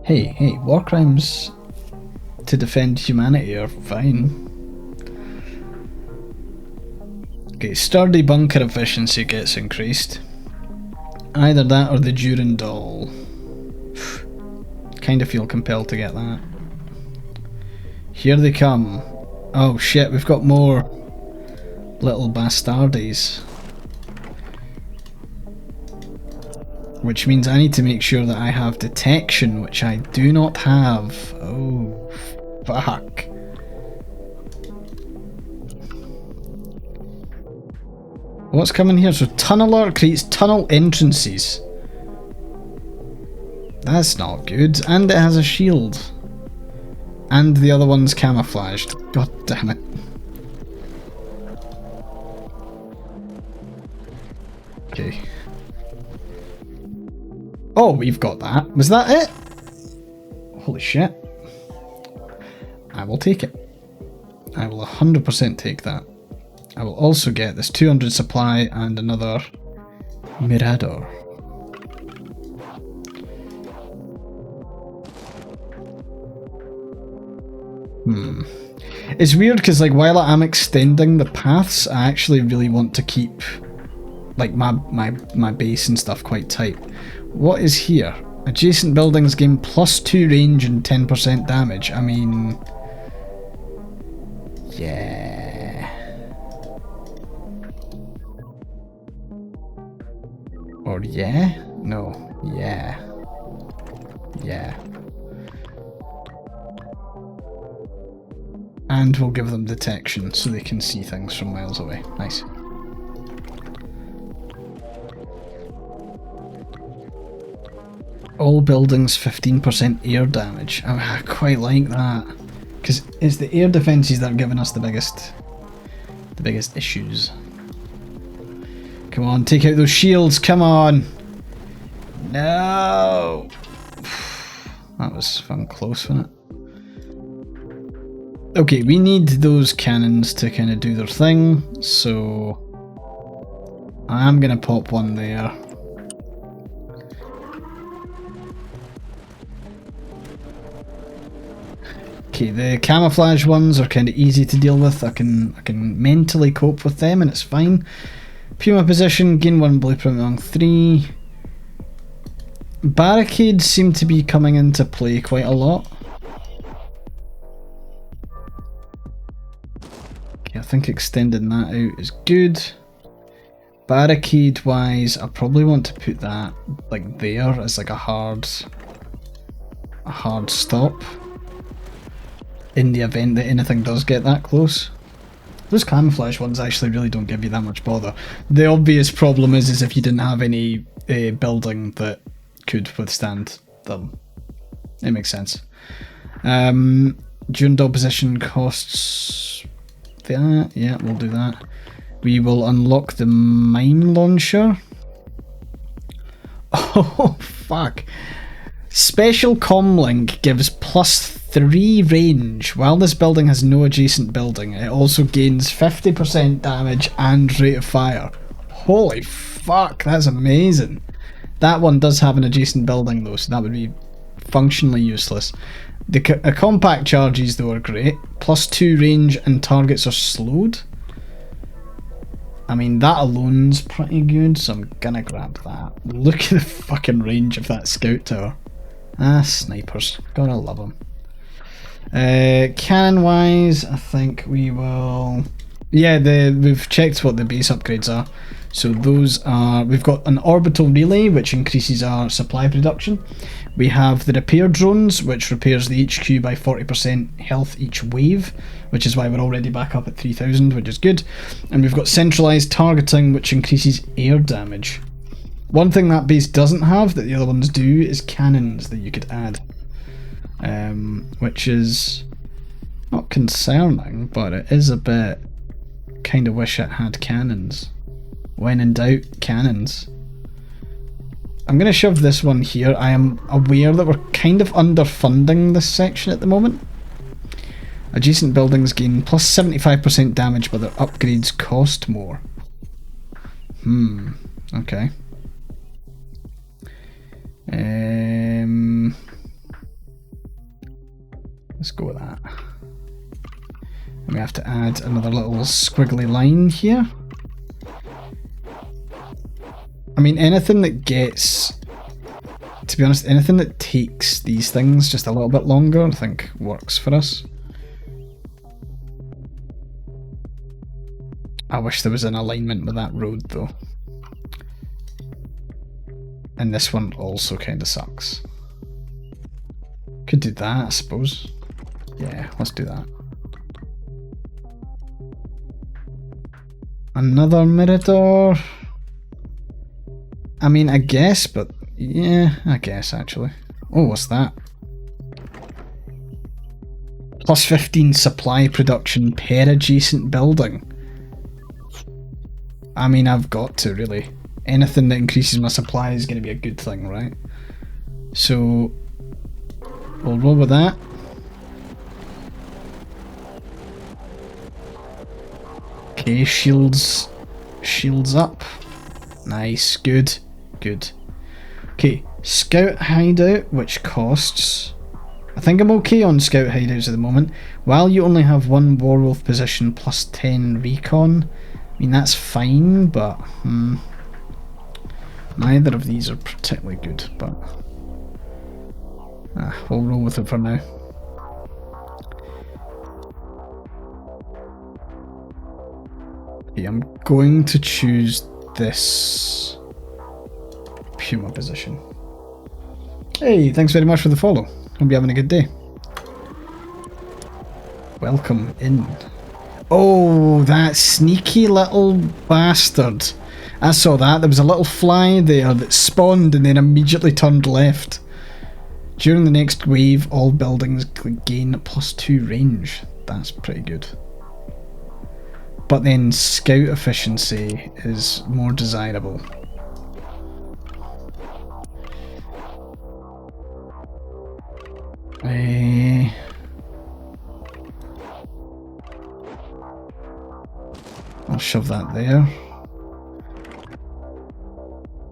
Hey, war crimes to defend humanity are fine. Okay, sturdy bunker efficiency gets increased. Either that or the Durandal. Kind of feel compelled to get that. Here they come. Oh shit, we've got more little bastardies. Which means I need to make sure that I have detection, which I do not have. Oh, fuck. What's coming here? So tunneler creates tunnel entrances. That's not good. And it has a shield. And the other one's camouflaged. God damn it. Okay. Oh, we've got that. Was that it? Holy shit. I will take it. I will 100% take that. I will also get this 200 supply and another Mirador. It's weird because like while I am extending the paths, I actually really want to keep like my base and stuff quite tight. What is here? Adjacent buildings gain +2 range and 10% damage. I mean, yeah. Or yeah? No. Yeah. Yeah. And we'll give them detection so they can see things from miles away. Nice. All buildings 15% air damage. Oh, I quite like that. Because it's the air defences that are giving us the biggest issues. Come on, take out those shields, come on! No! That was fun close, wasn't it? Okay, we need those cannons to kind of do their thing, so I am going to pop one there. Okay, the camouflage ones are kind of easy to deal with. I can mentally cope with them and it's fine. Puma position, gain 1 blueprint among 3. Barricades seem to be coming into play quite a lot. Okay, I think extending that out is good. Barricade wise, I probably want to put that like there as like a hard stop. In the event that anything does get that close. Those camouflage ones actually really don't give you that much bother. The obvious problem is if you didn't have any building that could withstand them. It makes sense. Durandal position costs that. Yeah, we'll do that. We will unlock the mine launcher. Oh, fuck. Special comlink gives +3 range. While this building has no adjacent building, it also gains 50% damage and rate of fire. Holy fuck, that's amazing. That one does have an adjacent building though, so that would be functionally useless. The compact charges though are great. +2 range and targets are slowed. I mean, that alone's pretty good, so I'm gonna grab that. Look at the fucking range of that scout tower. Ah, snipers. Gotta love them. Cannon wise, I think we will... Yeah, we've checked what the base upgrades are. So those are... We've got an orbital relay, which increases our supply production. We have the repair drones, which repairs the HQ by 40% health each wave, which is why we're already back up at 3000, which is good. And we've got centralized targeting, which increases air damage. One thing that base doesn't have that the other ones do is cannons that you could add, which is Not concerning, but it is a bit... Kind of wish it had cannons. When in doubt, cannons. I'm going to shove this one here. I am aware that we're kind of underfunding this section at the moment. Adjacent buildings gain plus 75% damage, but their upgrades cost more. Okay. Let's go with that. And we have to add another little squiggly line here. I mean, anything that gets... To be honest, anything that takes these things just a little bit longer, I think, works for us. I wish there was an alignment with that road, though. And this one also kind of sucks. Could do that, I suppose. Yeah, let's do that. Another Mirador. I mean, I guess, but yeah, I guess actually. Oh, what's that? Plus 15 supply production per adjacent building. I mean, I've got to, really. Anything that increases my supply is going to be a good thing, right? So, we'll roll with that. Okay, shields up. Nice, good. Okay, scout hideout, which costs... I think I'm okay on scout hideouts at the moment. While you only have one werewolf position plus 10 recon, I mean that's fine, but neither of these are particularly good, but we'll roll with it for now. Okay, I'm going to choose this Puma position. Hey, thanks very much for the follow. Hope you're having a good day. Welcome in. Oh, that sneaky little bastard. I saw that. There was a little fly there that spawned and then immediately turned left. During the next wave, all buildings gain +2 range. That's pretty good. But then scout efficiency is more desirable. I'll shove that there.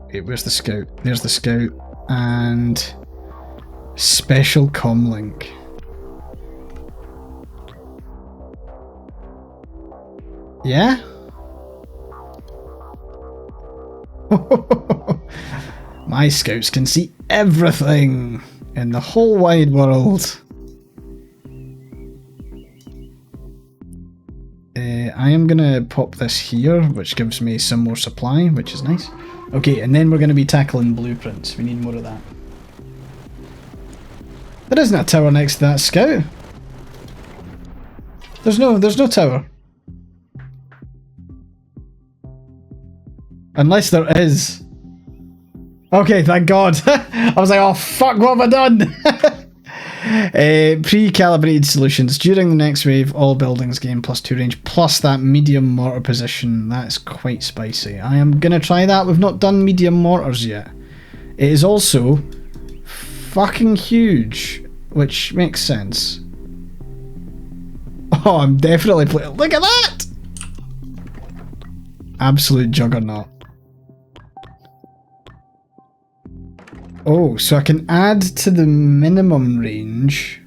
Okay, where's the scout? There's the scout. And special comlink. Yeah? My scouts can see everything in the whole wide world. I am going to pop this here, which gives me some more supply, which is nice. Okay, and then we're going to be tackling blueprints. We need more of that. There isn't a tower next to that scout. There's no tower. Unless there is. Okay, thank God. I was like, oh fuck, what have I done? Pre-calibrated solutions. During the next wave, all buildings gain +2 range, plus that medium mortar position. That's quite spicy. I am going to try that. We've not done medium mortars yet. It is also fucking huge, which makes sense. Oh, I'm definitely playing. Look at that! Absolute juggernaut. Oh, so I can add to the minimum range,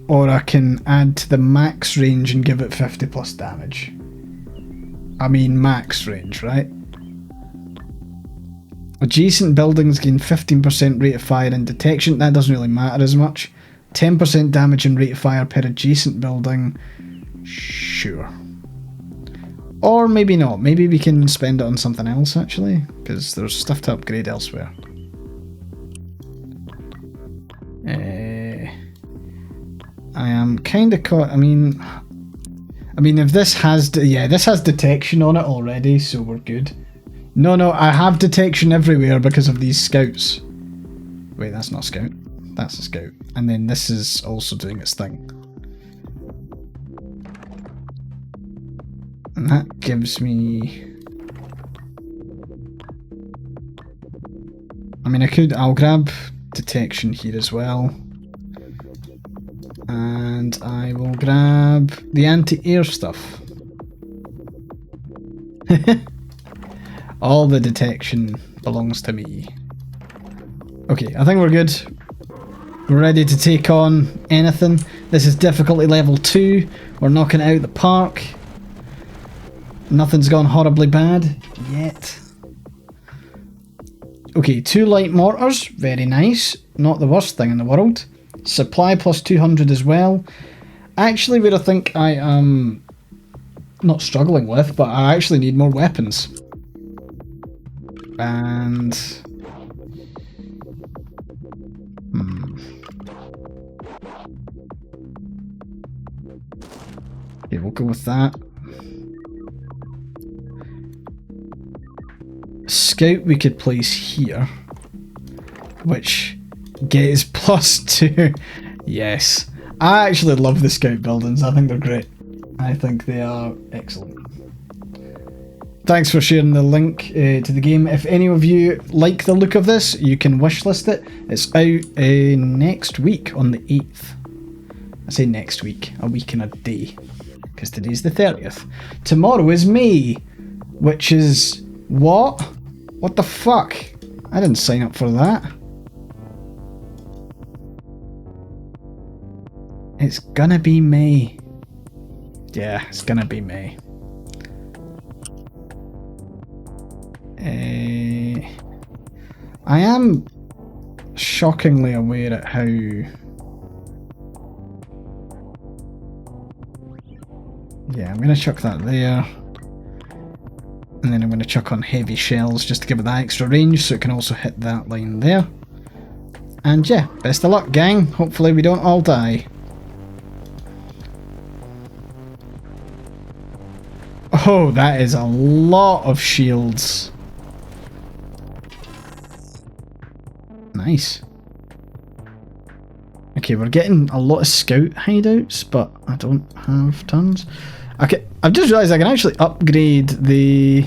or I can add to the max range and give it 50+ damage. I mean max range, right? Adjacent buildings gain 15% rate of fire and detection. That doesn't really matter as much. 10% damage and rate of fire per adjacent building. Sure. Or maybe not. Maybe we can spend it on something else, actually, because there's stuff to upgrade elsewhere. I am kind of caught. I mean, if this has, this has detection on it already, so we're good. No, I have detection everywhere because of these scouts. Wait, that's not a scout. That's a scout. And then this is also doing its thing. And that gives me... I mean, I'll grab detection here as well. And I will grab the anti-air stuff. All the detection belongs to me. Okay, I think we're good. We're ready to take on anything. This is difficulty level 2. We're knocking it out the park. Nothing's gone horribly bad yet. Okay, 2 light mortars. Very nice. Not the worst thing in the world. Supply plus 200 as well. Actually, where I think I am not struggling with, but I actually need more weapons. And... Okay, we'll go with that. Scout we could place here, which gets +2. Yes. I actually love the scout buildings. I think they're great. I think they are excellent. Thanks for sharing the link to the game. If any of you like the look of this, you can wishlist it. It's out next week on the 8th. I say next week, a week and a day, because today's the 30th. Tomorrow is May, which is... what? What the fuck? I didn't sign up for that. It's gonna be May. Yeah, it's gonna be May. I am shockingly aware at how... Yeah, I'm gonna chuck that there. And then I'm going to chuck on heavy shells just to give it that extra range so it can also hit that line there. And yeah, best of luck, gang. Hopefully we don't all die. Oh, that is a lot of shields. Nice. Okay, we're getting a lot of scout hideouts, but I don't have tons. Okay, I've just realised I can actually upgrade the...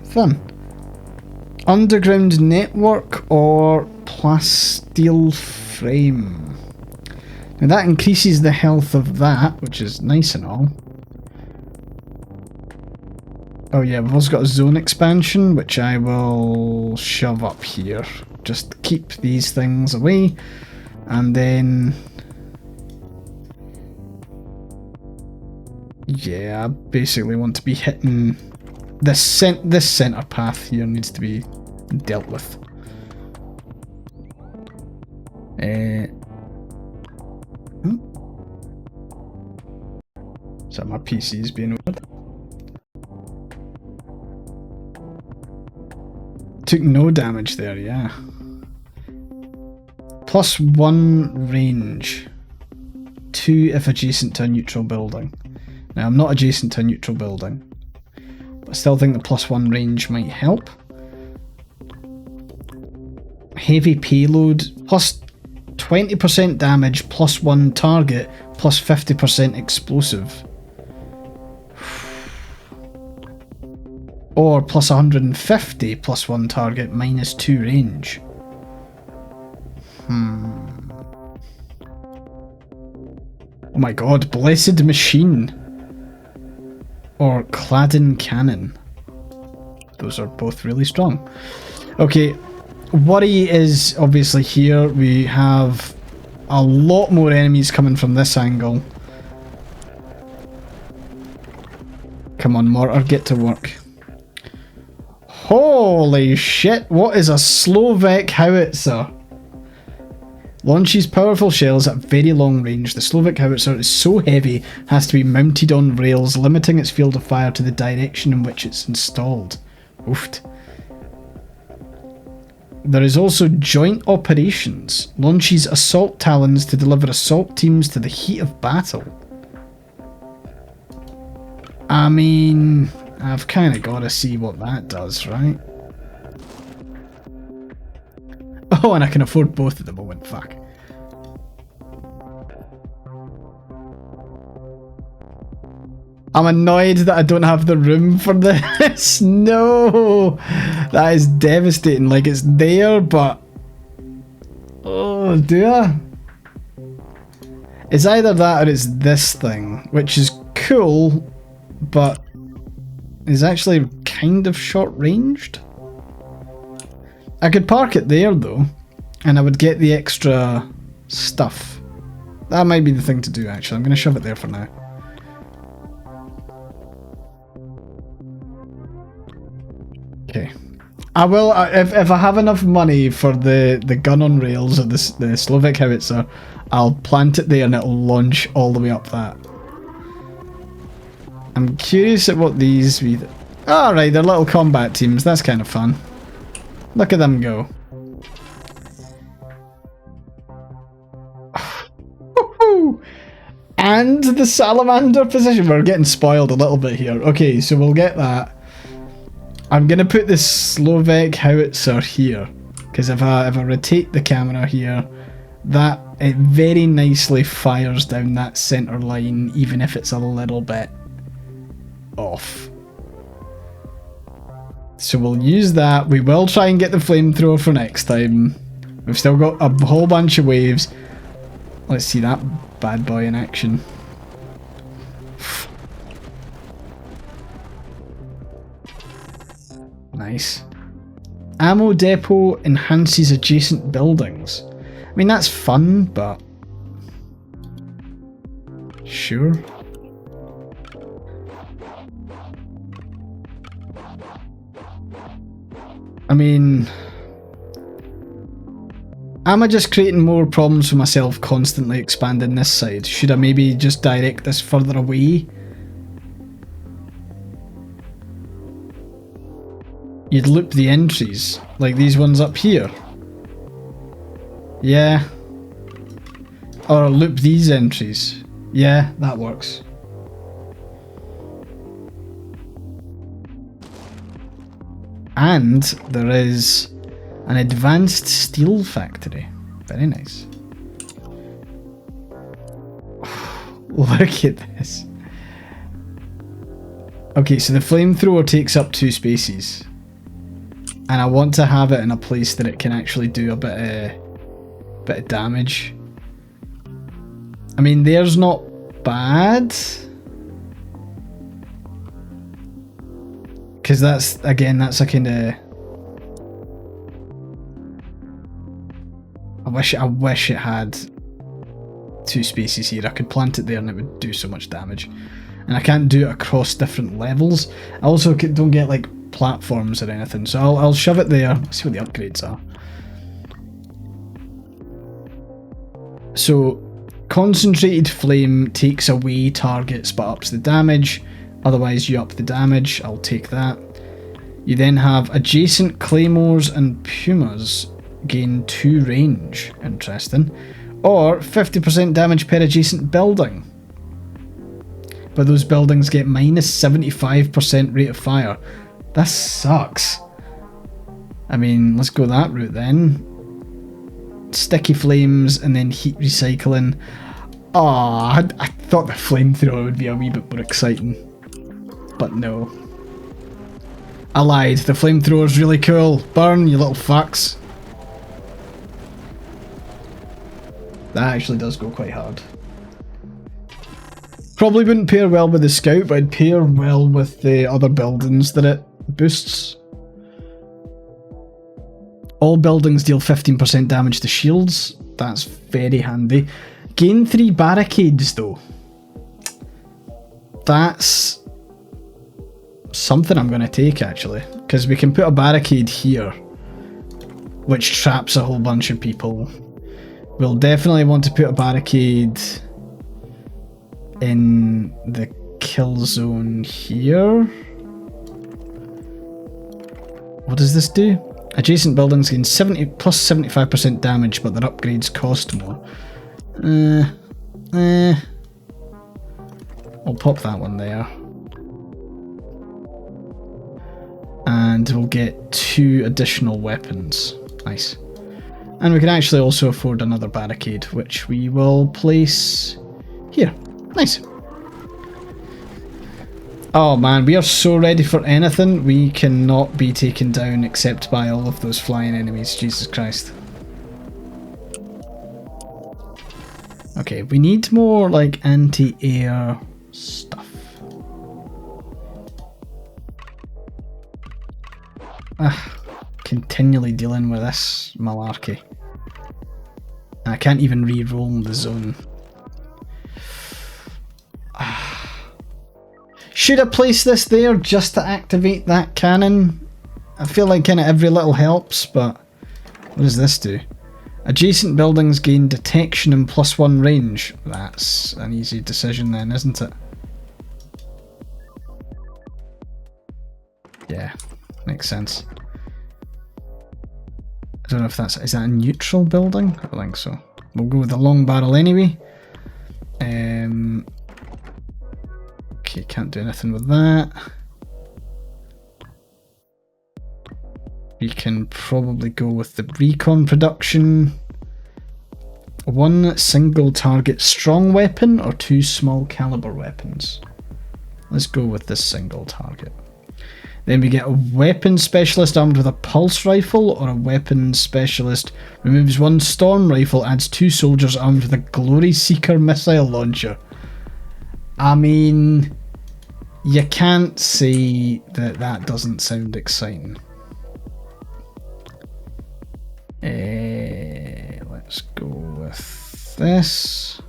fun. Underground network or plasteel frame. Now that increases the health of that, which is nice and all. Oh yeah, we've also got a zone expansion, which I will shove up here. Just keep these things away. And then... yeah, I basically want to be hitting this center path here needs to be dealt with. So my PC is being weird. Took no damage there, yeah. +1 range. 2 if adjacent to a neutral building. Now, I'm not adjacent to a neutral building, but I still think the +1 range might help. Heavy payload, +20% damage, +1 target, +50% explosive. Or +150, +1 target, -2 range. Oh my god, Blessed Machine. Or Claddin Cannon. Those are both really strong. Okay, worry is obviously here. We have a lot more enemies coming from this angle. Come on, mortar, get to work. Holy shit, what is a Slovak howitzer? Launches powerful shells at very long range. The Slovak howitzer is so heavy, has to be mounted on rails, limiting its field of fire to the direction in which it's installed. Oofed. There is also joint operations. Launches assault talons to deliver assault teams to the heat of battle. I mean, I've kind of got to see what that does, right? Oh, and I can afford both at the moment, fuck. I'm annoyed that I don't have the room for this. No, that is devastating. Like, it's there, but oh, do I? It's either that or it's this thing, which is cool, but is actually kind of short-ranged. I could park it there though, and I would get the extra stuff. That might be the thing to do actually. I'm going to shove it there for now. Okay. I will, if I have enough money for the gun on rails of the Slovak howitzer, I'll plant it there and it'll launch all the way up that. I'm curious at what these... Oh, right, they're little combat teams. That's kind of fun. Look at them go. And the salamander position. We're getting spoiled a little bit here. Okay, so we'll get that. I'm going to put this Slovak howitzer here. Because if I rotate the camera here, that it very nicely fires down that centre line, even if it's a little bit off. So we'll use that. We will try and get the flamethrower for next time. We've still got a whole bunch of waves. Let's see that bad boy in action. Nice. Ammo depot enhances adjacent buildings. I mean, that's fun, but... Sure. I mean... Am I just creating more problems for myself constantly expanding this side? Should I maybe just direct this further away? You'd loop the entries, like these ones up here. Yeah. Or loop these entries. Yeah, that works. And there is an advanced steel factory. Very nice. Look at this. Okay, so the flamethrower takes up 2 spaces. And I want to have it in a place that it can actually do a bit of damage. I mean, there's not bad. Because that's, again, that's a kind of... I wish it had 2 spaces here. I could plant it there and it would do so much damage. And I can't do it across different levels. I also don't get, like, platforms or anything, so I'll shove it there. Let's see what the upgrades are. So, concentrated flame takes away targets but ups the damage. Otherwise you up the damage. I'll take that. You then have adjacent claymores and pumas gain 2 range. Interesting. Or 50% damage per adjacent building. But those buildings get minus 75% rate of fire. That sucks. I mean, let's go that route then. Sticky flames and then heat recycling. Ah, I thought the flamethrower would be a wee bit more exciting. But no. I lied. The flamethrower's really cool. Burn, you little fucks. That actually does go quite hard. Probably wouldn't pair well with the scout, but it'd pair well with the other buildings that it boosts. All buildings deal 15% damage to shields. That's very handy. Gain 3 barricades though. That's something I'm going to take actually. Because we can put a barricade here, which traps a whole bunch of people. We'll definitely want to put a barricade in the kill zone here. What does this do? Adjacent buildings gain 70 plus 75% damage, but their upgrades cost more. I'll pop that one there. And we'll get 2 additional weapons. Nice. And we can actually also afford another barricade, which we will place here. Nice. Oh man, we are so ready for anything. We cannot be taken down except by all of those flying enemies. Jesus Christ. Okay, we need more like anti-air stuff. Continually dealing with this malarkey. I can't even re-roll the zone. Should I place this there just to activate that cannon? I feel like kind of every little helps, but what does this do? Adjacent buildings gain detection and +1 range. That's an easy decision then, isn't it? Yeah, makes sense. I don't know if that's... Is that a neutral building? I don't think so. We'll go with the long barrel anyway. Okay, can't do anything with that. We can probably go with the recon production. 1 single target strong weapon or 2 small caliber weapons. Let's go with this single target. Then we get a weapon specialist armed with a pulse rifle, or a weapon specialist removes 1 storm rifle, adds 2 soldiers armed with a Glory Seeker missile launcher. I mean, you can't say that that doesn't sound exciting. Let's go with this.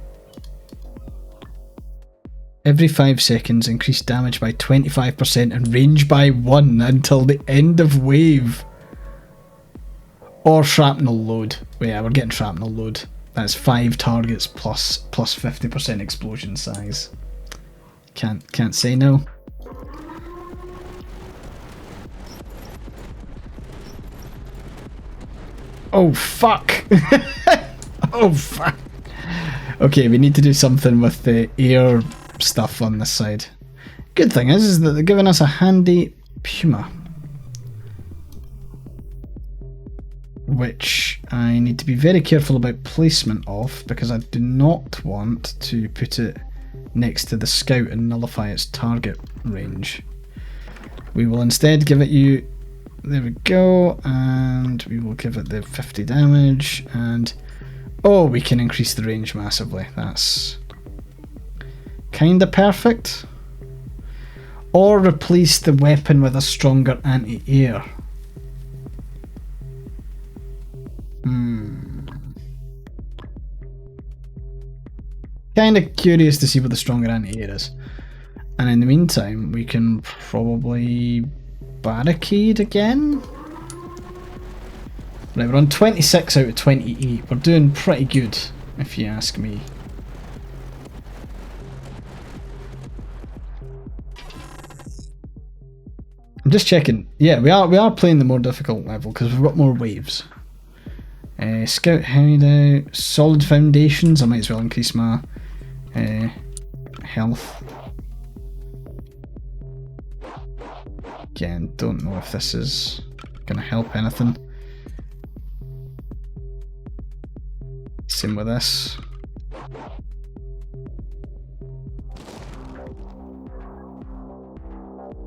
Every 5 seconds, increase damage by 25% and range by 1 until the end of wave. Or shrapnel load. Yeah, we're getting shrapnel load. That's 5 targets plus 50% explosion size. Can't say no. Oh fuck! Oh fuck! Okay, we need to do something with the air stuff on this side. Good thing is that they're giving us a handy Puma, which I need to be very careful about placement of, because I do not want to put it next to the scout and nullify its target range. We will instead give it you, there we go, and we will give it the 50 damage, and oh, we can increase the range massively. That's kinda perfect. Or replace the weapon with a stronger anti-air. Kinda curious to see what the stronger anti-air is. And in the meantime, we can probably barricade again. Right, we're on 26 out of 28. We're doing pretty good, if you ask me. I'm just checking. Yeah, we are playing the more difficult level because we've got more waves. Scout hideout, solid foundations. I might as well increase my health. Again, don't know if this is gonna help anything. Same with this.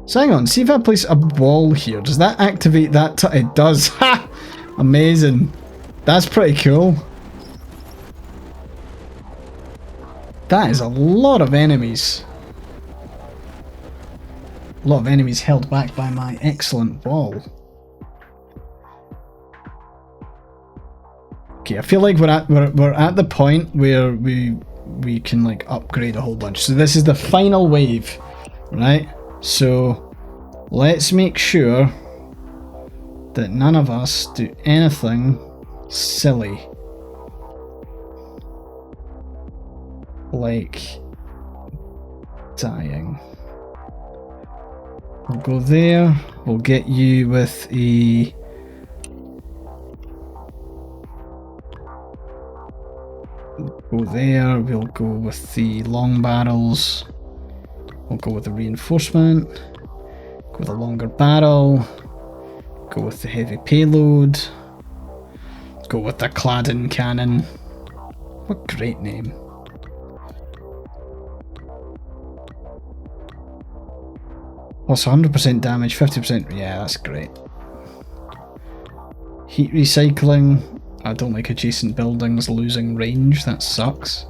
So hang on, see if I place a wall here. Does that activate that? It does. Ha! Amazing. That's pretty cool. That is a lot of enemies. A lot of enemies held back by my excellent wall. Okay, I feel like we're at the point where we can like upgrade a whole bunch. So this is the final wave, right? So let's make sure that none of us do anything silly. Like dying. We'll go there. We'll get you with a go there. We'll go with the long barrels. We'll go with the reinforcement. Go with a longer barrel. Go with the heavy payload. Go with the cladding cannon. What a great name. Plus 100% damage, 50%. Yeah, that's great. Heat recycling. I don't like adjacent buildings losing range. That sucks.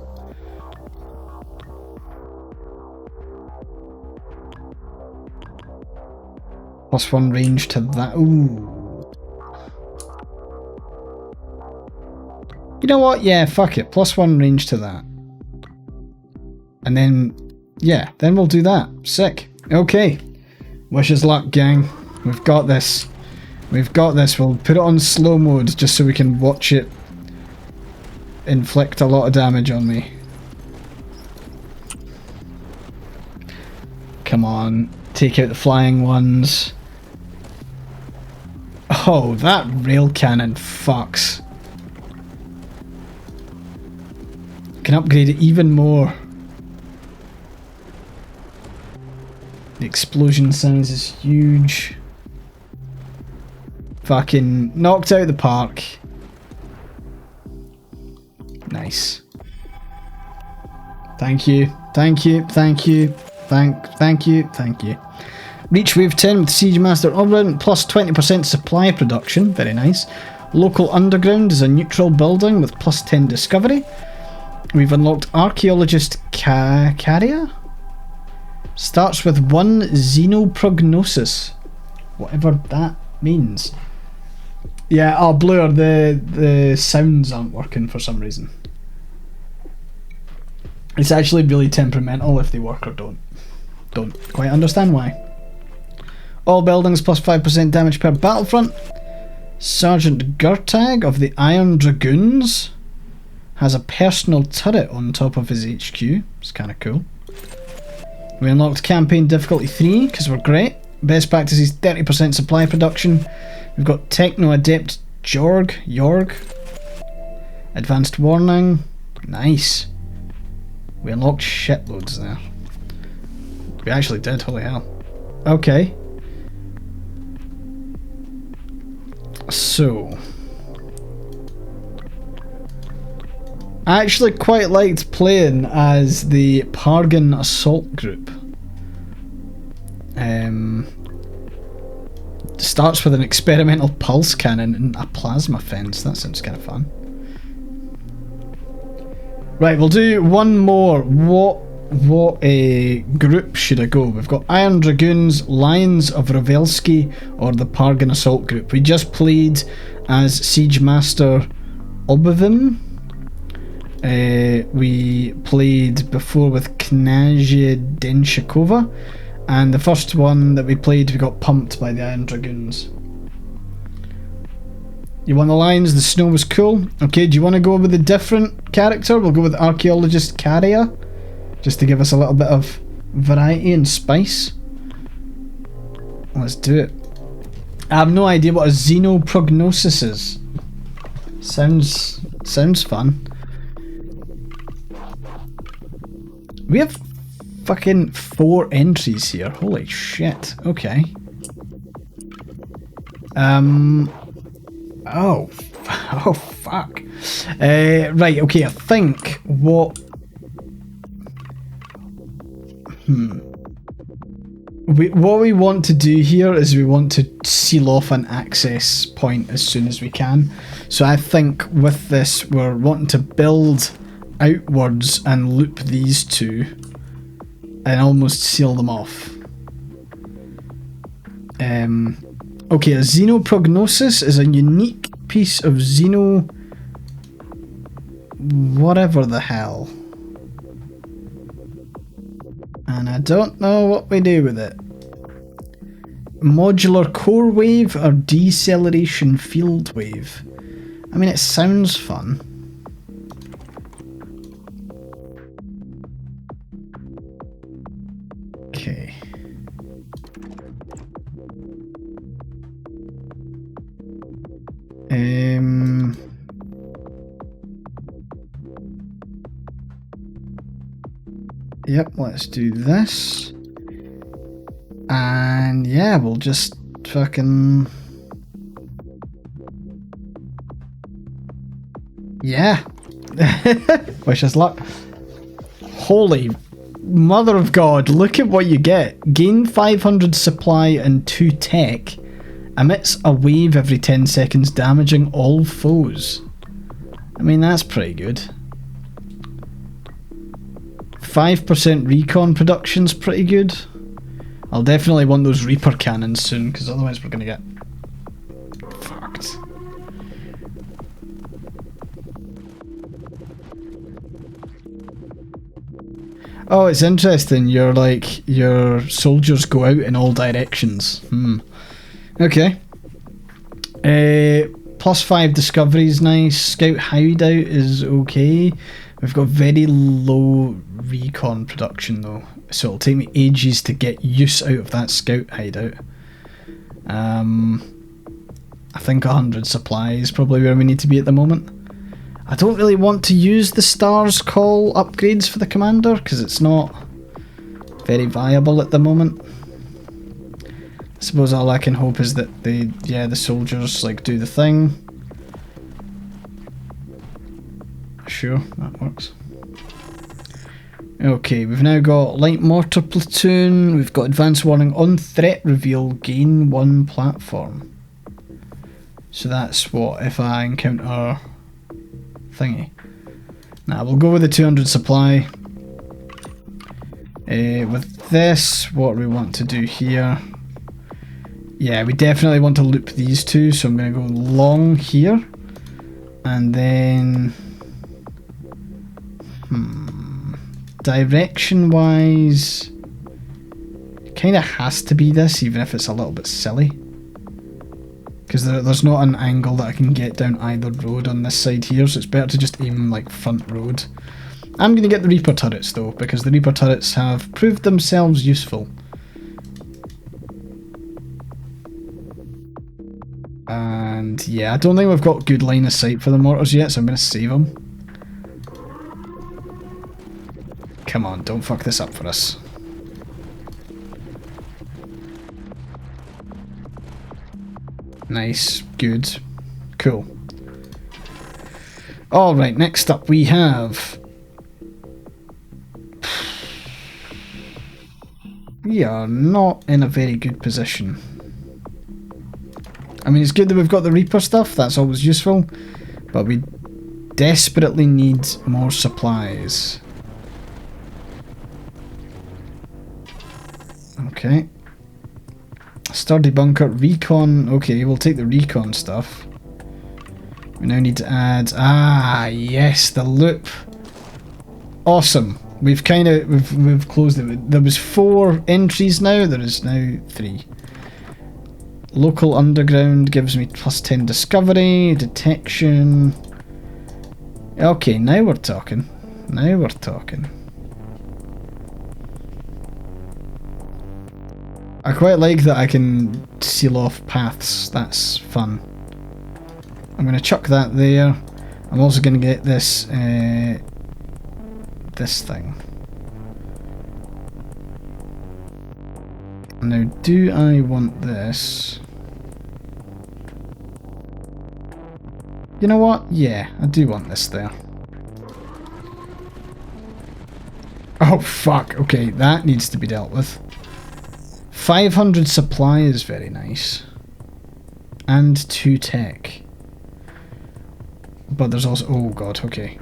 +1 range to that. Ooh. You know what? Yeah, fuck it. +1 range to that. And then, yeah, then we'll do that. Sick. Okay. Wish us luck, gang. We've got this. We've got this. We'll put it on slow mode just so we can watch it inflict a lot of damage on me. Come on. Take out the flying ones. Oh, that rail cannon fucks. Can upgrade it even more. The explosion size is huge. Fucking knocked out of the park. Nice. Thank you. Thank you. Thank you. Thank you. Thank you. Reach wave 10 with Siege Master Oberyn, plus 20% supply production. Very nice. Local Underground is a neutral building with plus 10 discovery. We've unlocked Archaeologist Carrier. Starts with 1 Xenoprognosis. Whatever that means. Yeah, oh Blur, the sounds aren't working for some reason. It's actually really temperamental if they work or don't. Don't quite understand why. All buildings plus 5% damage per battlefront. Sergeant Gurtag of the Iron Dragoons has a personal turret on top of his HQ. It's kind of cool. We unlocked Campaign Difficulty 3 because we're great. Best practices 30% supply production. We've got Techno Adept Jorg. Advanced Warning. Nice. We unlocked shitloads there. We actually did, holy hell. Okay. So. I actually quite liked playing as the Pargan Assault Group. Starts with an experimental pulse cannon and a plasma fence. That sounds kind of fun. Right, we'll do one more. What a group should I go? We've got Iron Dragoons, Lions of Ravelski, or the Pargan Assault Group. We just played as Siege Master Obavim. We played before with Kняжья Denshikova, and the first one that we played we got pumped by the Iron Dragoons. You want the Lions? The snow was cool. Okay, do you want to go with a different character? We'll go with Archaeologist Carrier, just to give us a little bit of variety and spice. Let's do it. I have no idea what a Xenoprognosis is. Sounds fun. We have fucking 4 entries here. Holy shit. Okay. Oh fuck. Right, okay, I think what what we want to do here is we want to seal off an access point as soon as we can. So I think with this we're wanting to build outwards and loop these two and almost seal them off. Okay, a Xenoprognosis is a unique piece of Xeno... whatever the hell. And I don't know what we do with it. Modular core wave or deceleration field wave? I mean, it sounds fun. Okay. Yep, let's do this. And yeah, we'll just fucking... yeah. Wish us luck. Holy Mother of God, look at what you get. Gain 500 supply and 2 tech. Emits a wave every 10 seconds, damaging all foes. I mean, that's pretty good. 5% recon production's pretty good. I'll definitely want those Reaper cannons soon, because otherwise we're going to get fucked. Oh, it's interesting. Your soldiers go out in all directions. Okay. +5 discovery is nice. Scout hideout is okay. We've got very low recon production though, so it'll take me ages to get use out of that scout hideout. I think 100 supply is probably where we need to be at the moment. I don't really want to use the stars call upgrades for the commander because it's not very viable at the moment. I suppose all I can hope is that the soldiers like do the thing. Sure, that works. Okay, we've now got light mortar platoon. We've got advanced warning on threat reveal, gain 1 platform. So that's what if I encounter thingy. Now we'll go with the 200 supply. With this, what we want to do here. Yeah, we definitely want to loop these two, so I'm going to go long here. And then... direction wise, it kind of has to be this, even if it's a little bit silly. Because there's not an angle that I can get down either road on this side here, so it's better to just aim like front road. I'm going to get the Reaper turrets though, because the Reaper turrets have proved themselves useful. And yeah, I don't think we've got good line of sight for the mortars yet, so I'm going to save them. Come on, don't fuck this up for us. Nice, good, cool. Alright, next up we have... We are not in a very good position. I mean, it's good that we've got the Reaper stuff, that's always useful, but we desperately need more supplies. Okay. Sturdy bunker, recon. Okay, we'll take the recon stuff. We now need to add... Ah, yes, the loop. Awesome. We've kind of... We've closed it. There was 4 entries now. There is now 3. Local underground gives me +10 discovery, detection. Okay, now we're talking. Now we're talking. I quite like that I can seal off paths, that's fun. I'm going to chuck that there. I'm also going to get this this thing. Now, do I want this? You know what? Yeah, I do want this there. Oh fuck, okay, that needs to be dealt with. 500 supply is very nice. And 2 tech. But there's also... Oh god, okay.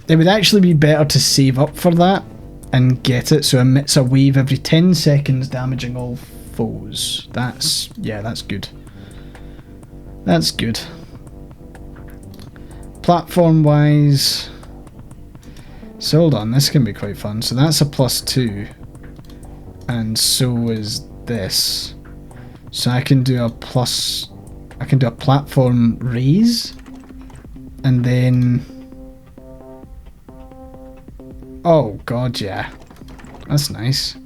It would actually be better to save up for that and get it so it emits a wave every 10 seconds, damaging all foes. That's... yeah, that's good. That's good. Platform wise... So hold on, this can be quite fun. So that's a +2. And so is this. So I can do a plus... I can do a platform raise. And then... Oh god, yeah. That's nice.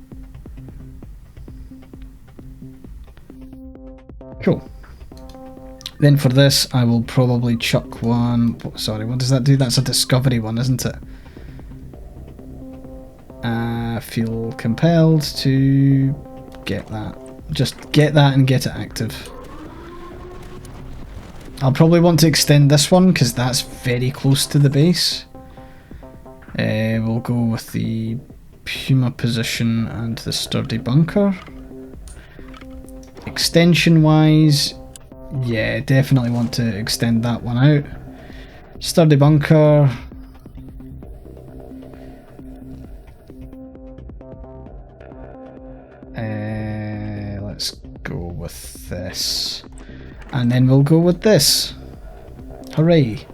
Cool. Then for this, I will probably chuck one... Sorry, what does that do? That's a discovery one, isn't it? Feel compelled to get that. Just get that and get it active. I'll probably want to extend this one because that's very close to the base. We'll go with the Puma position and the sturdy bunker. Extension wise, yeah, definitely want to extend that one out. Sturdy bunker. Let's go with this. And then we'll go with this. Hooray.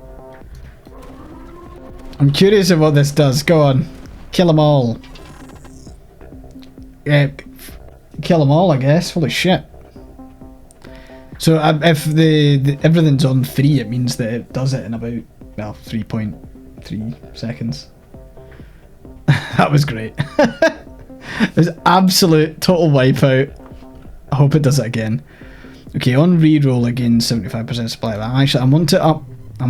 I'm curious of what this does. Go on. Kill them all. Yeah, kill them all, I guess. Holy shit. So if the everything's on 3, it means that it does it in about, well, 3.3 seconds. That was great. It was absolute total wipeout. I hope it does it again. Okay, on reroll again, 75% supply. Actually, I'm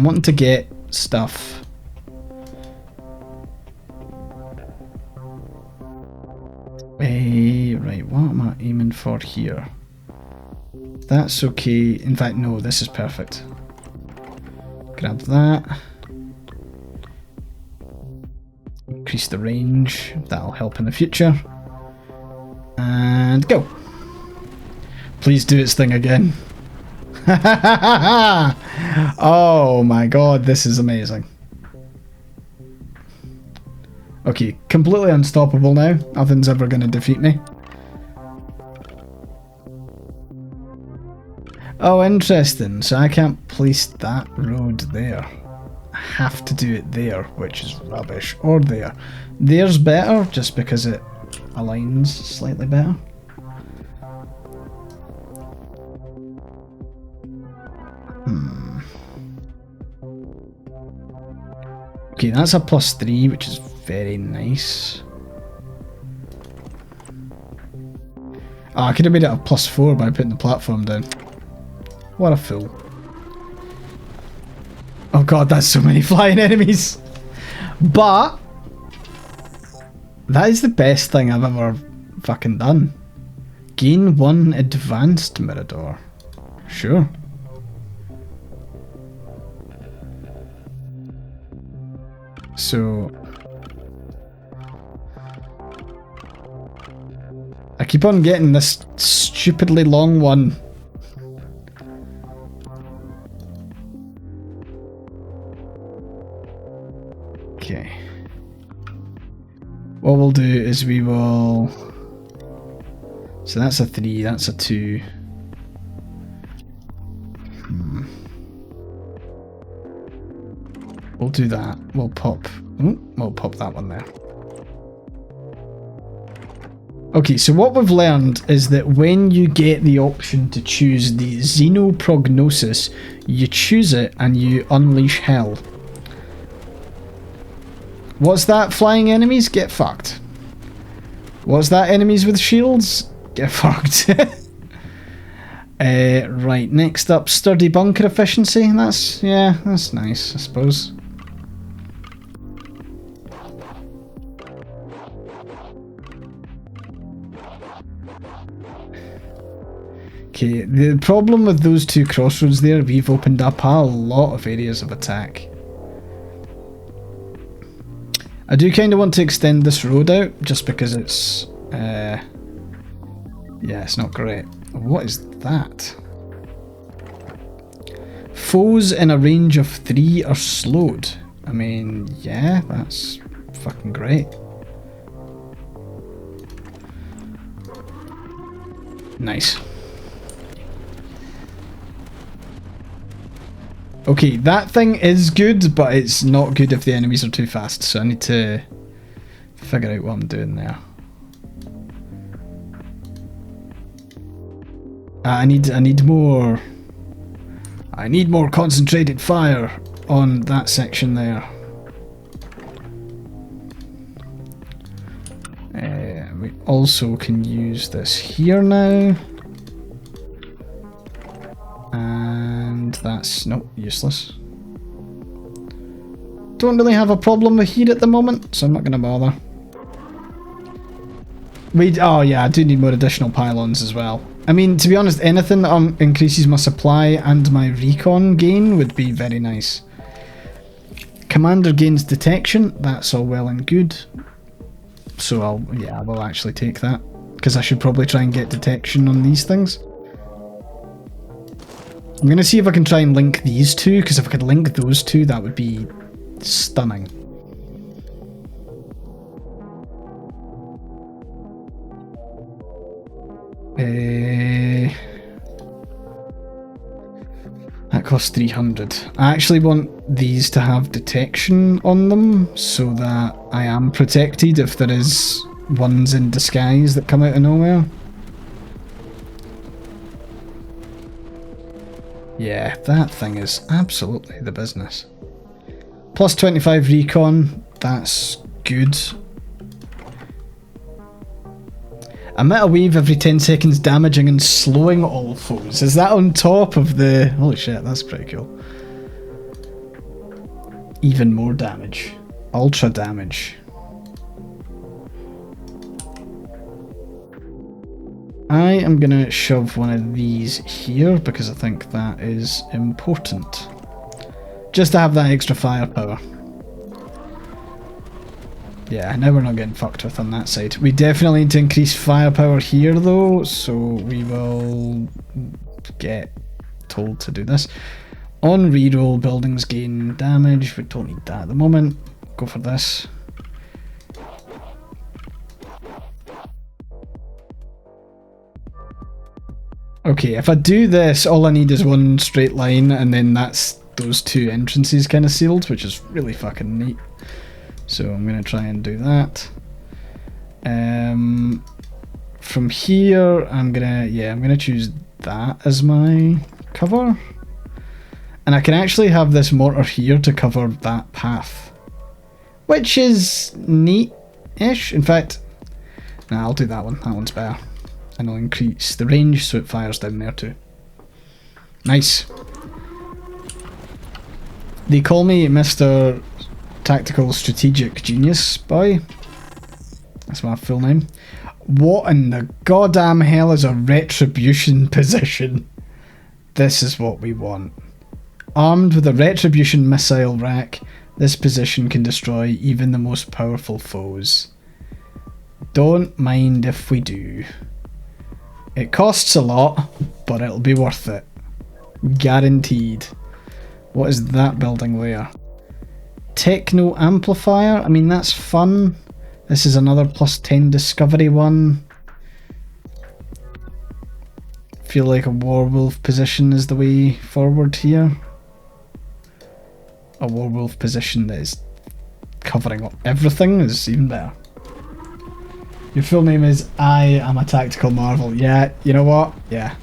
wanting to get stuff. Right, what am I aiming for here? That's okay. In fact, no, this is perfect. Grab that. Increase the range. That'll help in the future. And go. Please do its thing again. Oh my god, this is amazing. Okay, completely unstoppable now. Nothing's ever going to defeat me. Oh, interesting. So I can't place that road there. I have to do it there, which is rubbish. Or there. There's better, just because it aligns slightly better. Okay, that's a +3, which is very nice. Oh, I could have made it a +4 by putting the platform down. What a fool. Oh god, that's so many flying enemies. But that is the best thing I've ever fucking done. Gain 1 advanced Mirador. Sure. So I keep on getting this stupidly long one. Okay. What we'll do is we will... So that's a 3, that's a 2. We'll do that. We'll pop that one there. Okay, so what we've learned is that when you get the option to choose the Xenoprognosis, you choose it and you unleash hell. What's that? Flying enemies? Get fucked. What's that? Enemies with shields? Get fucked. Right, next up, sturdy bunker efficiency. That's nice, I suppose. Okay, the problem with those two crossroads there, we've opened up a lot of areas of attack. I do kind of want to extend this road out, just because it's... yeah, it's not great. What is that? Foes in a range of 3 are slowed. I mean, yeah, that's fucking great. Nice. Okay, that thing is good, but it's not good if the enemies are too fast, so I need to figure out what I'm doing there. I need more concentrated fire on that section there. We also can use this here now. And that's, nope, useless. Don't really have a problem with heat at the moment, so I'm not going to bother. Oh yeah, I do need more additional pylons as well. I mean, to be honest, anything that increases my supply and my recon gain would be very nice. commander gains detection. That's all well and good. So I will actually take that. Because I should probably try and get detection on these things. I'm going to see if I can try and link these two, because if I could link those two, that would be stunning. That costs 300. I actually want these to have detection on them, so that I am protected if there is ones in disguise that come out of nowhere. Yeah, that thing is absolutely the business. Plus 25 recon, that's good. Emit a wave every 10 seconds, damaging and slowing all foes. Is that on top of the... Holy shit, that's pretty cool. Even more damage. Ultra damage. I am going to shove one of these here because I think that is important. Just to have that extra firepower. Yeah, now we're not getting fucked with on that side. We definitely need to increase firepower here though, so we will get told to do this. On reroll, buildings gain damage. We don't need that at the moment. Go for this. Okay, if I do this, all I need is one straight line, and then that's those two entrances kind of sealed, which is really fucking neat. So I'm going to try and do that. From here, I'm gonna choose that as my cover. And I can actually have this mortar here to cover that path. Which is neat-ish. In fact, nah, I'll do that one. That one's better. And I'll increase the range so it fires down there too. Nice. They call me Mr. Tactical Strategic Genius Boy. That's my full name. What in the goddamn hell is a retribution position? This is what we want. Armed with a retribution missile rack, this position can destroy even the most powerful foes. Don't mind if we do. It costs a lot, but it'll be worth it. Guaranteed. What is that building layer? Techno amplifier? I mean, that's fun. This is another plus 10 discovery one. Feel like a werewolf position is the way forward here. A werewolf position that is covering up everything is even better. Your full name is I am a tactical marvel. Yeah, you know what? Yeah.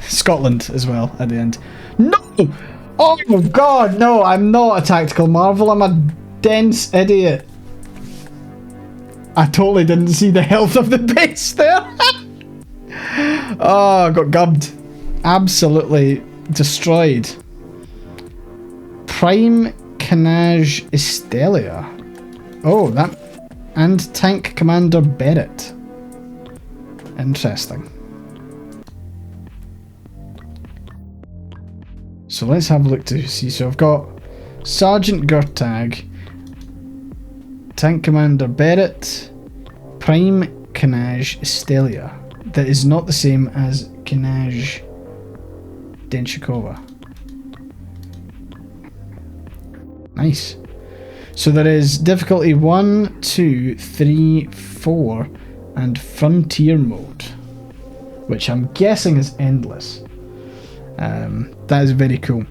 Scotland as well at the end. No! Oh god, no, I'm not a tactical marvel. I'm a dense idiot. I totally didn't see the health of the base there. Oh, I got gubbed. Absolutely destroyed. Prime Canage Estelia. Oh, that... And Tank Commander Barrett. Interesting. So let's have a look to see. So I've got Sergeant Gertag, Tank Commander Barrett, Prime Canage Estelia. That is not the same as Canage Denshikova. Nice. So there is difficulty 1, 2, 3, 4 and Frontier mode, which I'm guessing is endless. That is very cool.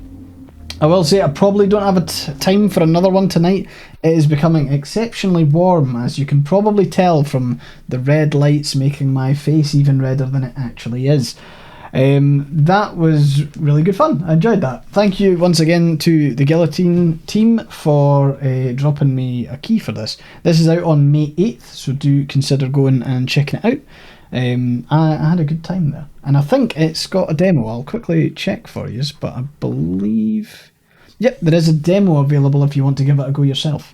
I will say I probably don't have a time for another one tonight. It is becoming exceptionally warm, as you can probably tell from the red lights making my face even redder than it actually is. That was really good fun. I enjoyed that. Thank you once again to the Guillotine team for dropping me a key for this. This is out on May 8th, so do consider going and checking it out. I had a good time there, and I think it's got a demo. I'll quickly check for you, but I believe... Yep, there is a demo available if you want to give it a go yourself.